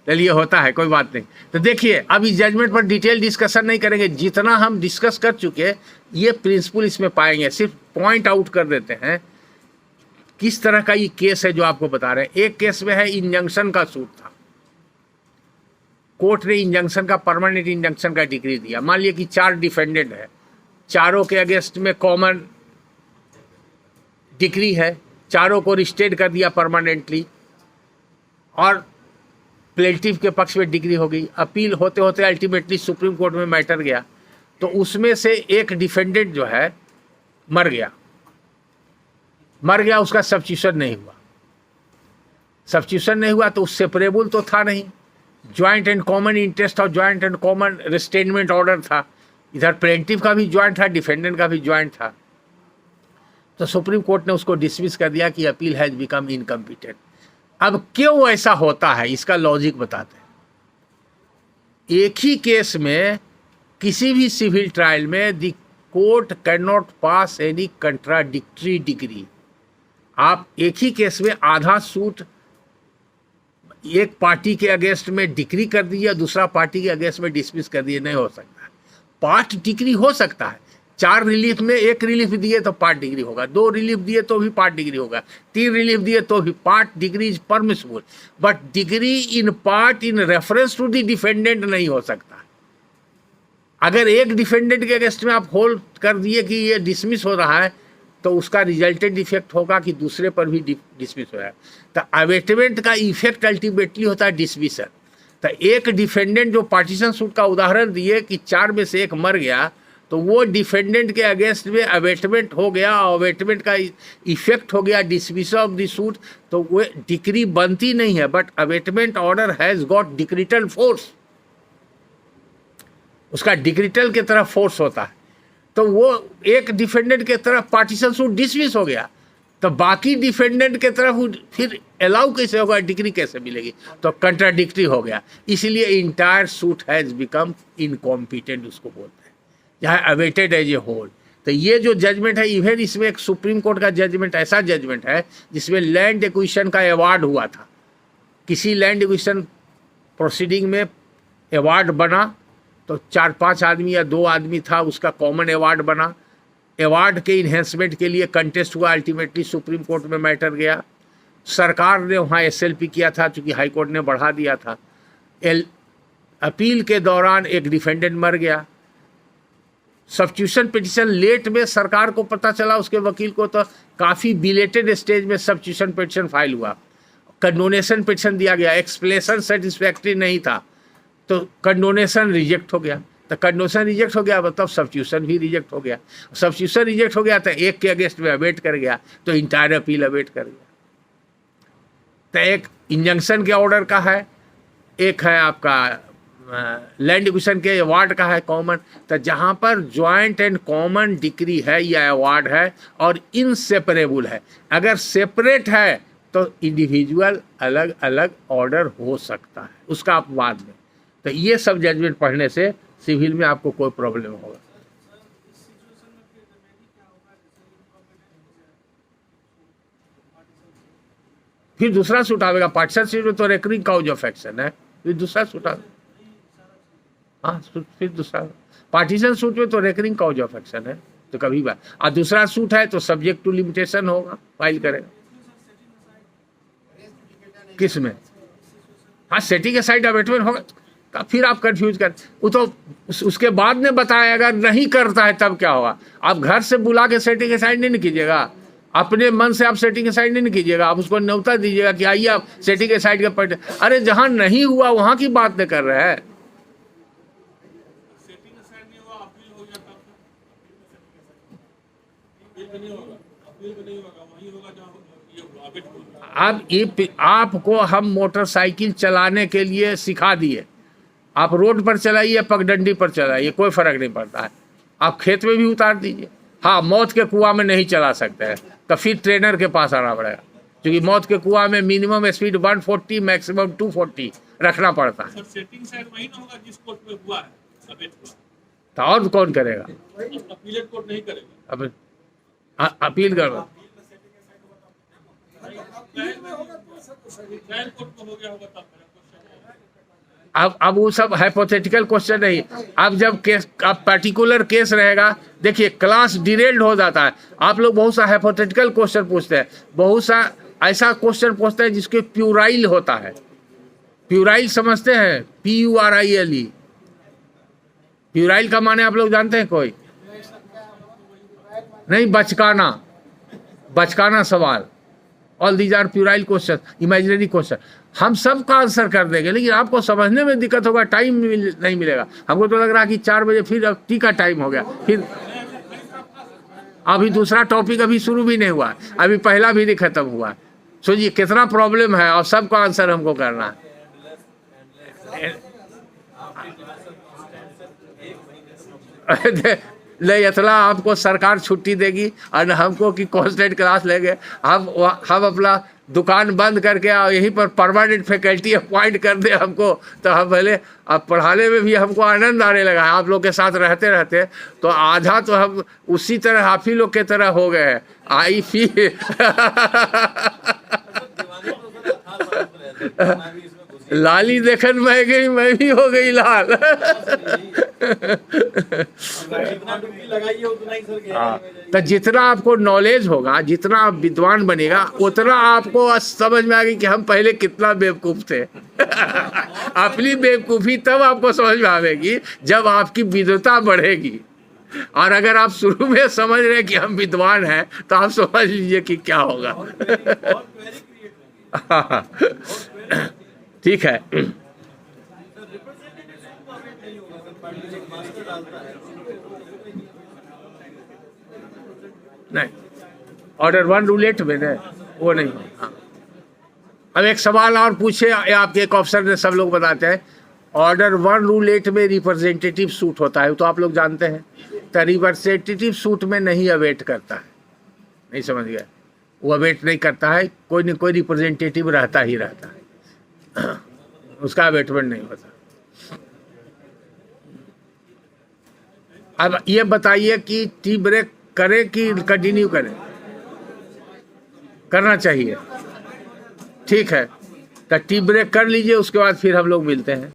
Speaker 1: चलिए होता है, कोई बात नहीं। तो देखिए अब इस जजमेंट पर डिटेल डिस्कशन नहीं करेंगे, जितना हम डिस्कस कर चुके ये प्रिंसिपल इसमें पाएंगे, सिर्फ पॉइंट आउट कर देते हैं किस तरह का ये केस है जो आपको बता रहे हैं। एक केस में है इंजंक्शन का सूट था, कोर्ट ने इंजंक्शन का, परमानेंट इंजंक्शन का डिग्री दिया। मान लिया कि 4 डिफेंडेंट है, चारों के अगेंस्ट में कॉमन डिग्री है, चारों को रिस्टेट कर दिया परमानेंटली और प्लेंटिफ के पक्ष में डिग्री हो गई। अपील होते होते अल्टीमेटली सुप्रीम कोर्ट में मैटर गया, तो उसमें से एक डिफेंडेंट जो है मर गया, उसका सब्स्टिट्यूशन नहीं हुआ। सब्स्टिट्यूशन नहीं हुआ तो सेपरेबल तो था नहीं, ज्वाइंट एंड कॉमन इंटरेस्ट और ज्वाइंट एंड कॉमन रिस्टेनमेंट ऑर्डर था, इधर प्लेंटिफ का भी ज्वाइंट था, डिफेंडेंट का भी ज्वाइंट था। तो सुप्रीम कोर्ट ने उसको डिसमिस कर दिया कि अपील हैज बिकम इनकम्पिटेंट। अब क्यों ऐसा होता है इसका लॉजिक बताते हैं। एक ही केस में किसी भी सिविल ट्रायल में the court can not pass any contradictory degree. आप एक ही केस में आधा सूट एक पार्टी के अगेंस्ट में डिग्री कर दिया, दूसरा पार्टी के अगेंस्ट में डिसमिस कर दिए, नहीं हो सकता। पार्ट डिग्री हो सकता है, 4 रिलीफ में 1 रिलीफ दिए तो पार्ट डिग्री होगा, 2 रिलीफ दिए तो भी पार्ट डिग्री होगा, 3 रिलीफ दिए तो भी part degree is permissible, but degree in part in reference to the defendant नहीं हो सकता। अगर एक डिफेंडेंट के अगेंस्ट में आप होल्ड कर दिए कि ये डिसमिस हो रहा है तो उसका रिजल्टेंट इफेक्ट होगा कि दूसरे पर भी डिसमिस हो रहा है। तो अवेटमेंट का इफेक्ट अल्टीमेटली होता है डिसमिसल। तो एक डिफेंडेंट जो पार्टीशन सूट का उदाहरण दिए कि 4 में से 1 मर गया, तो वो डिफेंडेंट के अगेंस्ट में अवेटमेंट हो गया, अवेटमेंट का इफेक्ट हो गया डिसमिसल ऑफ द सूट, तो वो डिक्री बनती नहीं है, but abatement order has got decretal force, उसका डिक्रिटल के तरफ फोर्स होता है। तो वो एक डिफेंडेंट के तरफ पार्टीशन सूट डिसमिस हो गया, तो बाकी डिफेंडेंट के तरफ फिर अलाउ कैसे होगा, डिग्री कैसे मिलेगी? तो कंट्राडिक्टरी हो गया, इसलिए entire suit has become incompetent उसको बोलते हैं, जहाँ अवेटेड एज ए होल। तो ये जो जजमेंट है, इवन इसमें एक सुप्रीम कोर्ट का जजमेंट, ऐसा जजमेंट है जिसमें लैंड एक्विजिशन का अवार्ड हुआ था। किसी लैंड एक्विजिशन प्रोसीडिंग में अवार्ड बना तो 4-5 आदमी या 2 आदमी था, उसका कॉमन अवार्ड बना। अवार्ड के इन्हेंसमेंट के लिए कंटेस्ट हुआ, अल्टीमेटली सुप्रीम कोर्ट में मैटर गया। सरकार ने वहाँ SLP किया था, चूँकि हाई कोर्ट ने बढ़ा दिया था। अपील के दौरान एक डिफेंडेंट मर गया। सब्स्टिट्यूशन पिटिशन लेट में सरकार को पता चला, उसके वकील को, तो काफ़ी बिलेटेड स्टेज में सब्स्टिट्यूशन पिटिशन फाइल हुआ। कंडोनेशन पिटिशन दिया गया, एक्सप्लेनेशन सेटिस्फैक्ट्री नहीं था, तो कंडोनेशन रिजेक्ट हो गया। तो कंडोनेशन रिजेक्ट हो गया मतलब सब्स्टिट्यूशन भी रिजेक्ट हो गया। सब्स्टिट्यूशन रिजेक्ट हो गया तो एक के अगेंस्ट में अवेट कर गया, तो इंटायर अपील अवेट कर गया। तो एक इंजंक्शन के ऑर्डर का है, एक है आपका लैंड एक्विजिशन के अवार्ड का है कॉमन। तो जहाँ पर ज्वाइंट एंड कॉमन डिक्री है या अवार्ड है और इनसेपरेबल है, अगर सेपरेट है तो इंडिविजुअल अलग अलग ऑर्डर हो सकता है, उसका आप बाद में। तो ये सब जजमेंट पढ़ने से सिविल में आपको कोई प्रॉब्लम होगा। फिर दूसरा सूट आवेगा। पार्टीशन सूट में तो रेकरिंग काउज ऑफ एक्शन है, फिर दूसरा सूट आवेगा। हाँ, फिर दूसरा पार्टीशन सूट में तो रेकरिंग काउज ऑफ एक्शन है, तो कभी बात। और दूसरा सूट है तो सब्जेक्ट टू लिमिटेशन होगा, फाइल करेगा। किस में? हाँ, सेटिंग असाइड अबेटमेंट होगा। तो फिर आप कंफ्यूज कर, वो तो उसके बाद में बताया, अगर नहीं करता है तब क्या होगा। आप घर से बुला के सेटिंग असाइड नहीं कीजिएगा, अपने मन से आप सेटिंग असाइड नहीं कीजिएगा, आप उसको न्योता दीजिएगा कि आइए आप सेटिंग असाइड का पढ़। अरे जहां नहीं हुआ वहां की बात नहीं कर रहे हैं। अब आपको हम मोटरसाइकिल चलाने के लिए सिखा दिए, आप रोड पर चलाइए, पगडंडी पर चलाइए, कोई फर्क नहीं पड़ता है। आप खेत में भी उतार दीजिए। हाँ, मौत के कुआं में नहीं चला सकते हैं, तो फिर ट्रेनर के पास आना पड़ेगा, क्योंकि मौत के कुआं में मिनिमम स्पीड 140 मैक्सिमम 240 रखना पड़ता है।
Speaker 4: सेटिंग साइड वही ना होगा जिस कोर्ट में हुआ है अबेट हुआ,
Speaker 1: तो और कौन करेगा?
Speaker 4: अपीलेट कोर्ट नहीं करेगा।
Speaker 1: अब अपील करो,
Speaker 4: ट्रायल कोर्ट में हो गया होगा तब
Speaker 1: अब वो सब हाइपोथेटिकल क्वेश्चन नहीं। अब जब केस, अब पर्टिकुलर केस रहेगा, देखिए क्लास डिरेल्ड हो जाता है। आप लोग बहुत सा हाइपोथेटिकल क्वेश्चन पूछते हैं, बहुत सा ऐसा क्वेश्चन पूछते हैं जिसके प्यूराइल होता है। प्यूराइल समझते हैं? PURILE। प्यूराइल का माने आप लोग जानते हैं? कोई नहीं? बचकाना सवाल। All these are puerile question, imaginary question. हम सब का आंसर कर देंगे, लेकिन आपको समझने में दिक्कत होगा, टाइम नहीं मिलेगा। हमको तो लग रहा है कि 4 बजे फिर अब टी का टाइम हो गया। फिर अभी दूसरा टॉपिक अभी शुरू भी नहीं हुआ, अभी पहला भी नहीं खत्म हुआ। सोचिए कितना प्रॉब्लम है, और सबका आंसर हमको करना है। नहीं, इतना आपको सरकार छुट्टी देगी और हमको कि कांस्टेंट क्लास लेंगे। हम अपना दुकान बंद करके यहीं पर परमानेंट फैकल्टी अपॉइंट कर दे हमको, तो हम पहले अब पढ़ाने में भी हमको आनंद आने लगा है। आप लोग के साथ रहते रहते तो आधा तो हम उसी तरह आप ही लोग के तरह हो गए हैं। आई फील लाली देखन मैं गई, मैं भी हो गई लाल। तो जितना आपको नॉलेज होगा, जितना आप विद्वान बनेगा, उतना आपको समझ में आएगी कि हम पहले कितना बेवकूफ थे। अपनी बेवकूफ़ी तब आपको समझ में आएगी जब आपकी विद्वता बढ़ेगी। और अगर आप शुरू में समझ रहे हैं कि हम विद्वान हैं, तो आप समझ लीजिए कि क्या होगा। ठीक है। नहीं, ऑर्डर 1 रूल 8 में नहीं, वो नहीं। हाँ, अब एक सवाल और पूछे आपके एक ऑफिसर ने, सब लोग बताते हैं ऑर्डर 1 रूल 8 में रिप्रेजेंटेटिव सूट होता है, तो आप लोग जानते हैं। तो रिप्रेजेंटेटिव सूट में नहीं अवेट करता है, नहीं समझ गया? वो अवेट नहीं करता है, कोई न कोई रिप्रेजेंटेटिव रहता ही रहता है, उसका अवेटमेंट नहीं होता। अब ये बताइए कि टी ब्रेक करें कि कंटिन्यू करें? करना चाहिए, ठीक है। तो टी ब्रेक कर लीजिए, उसके बाद फिर हम लोग मिलते हैं।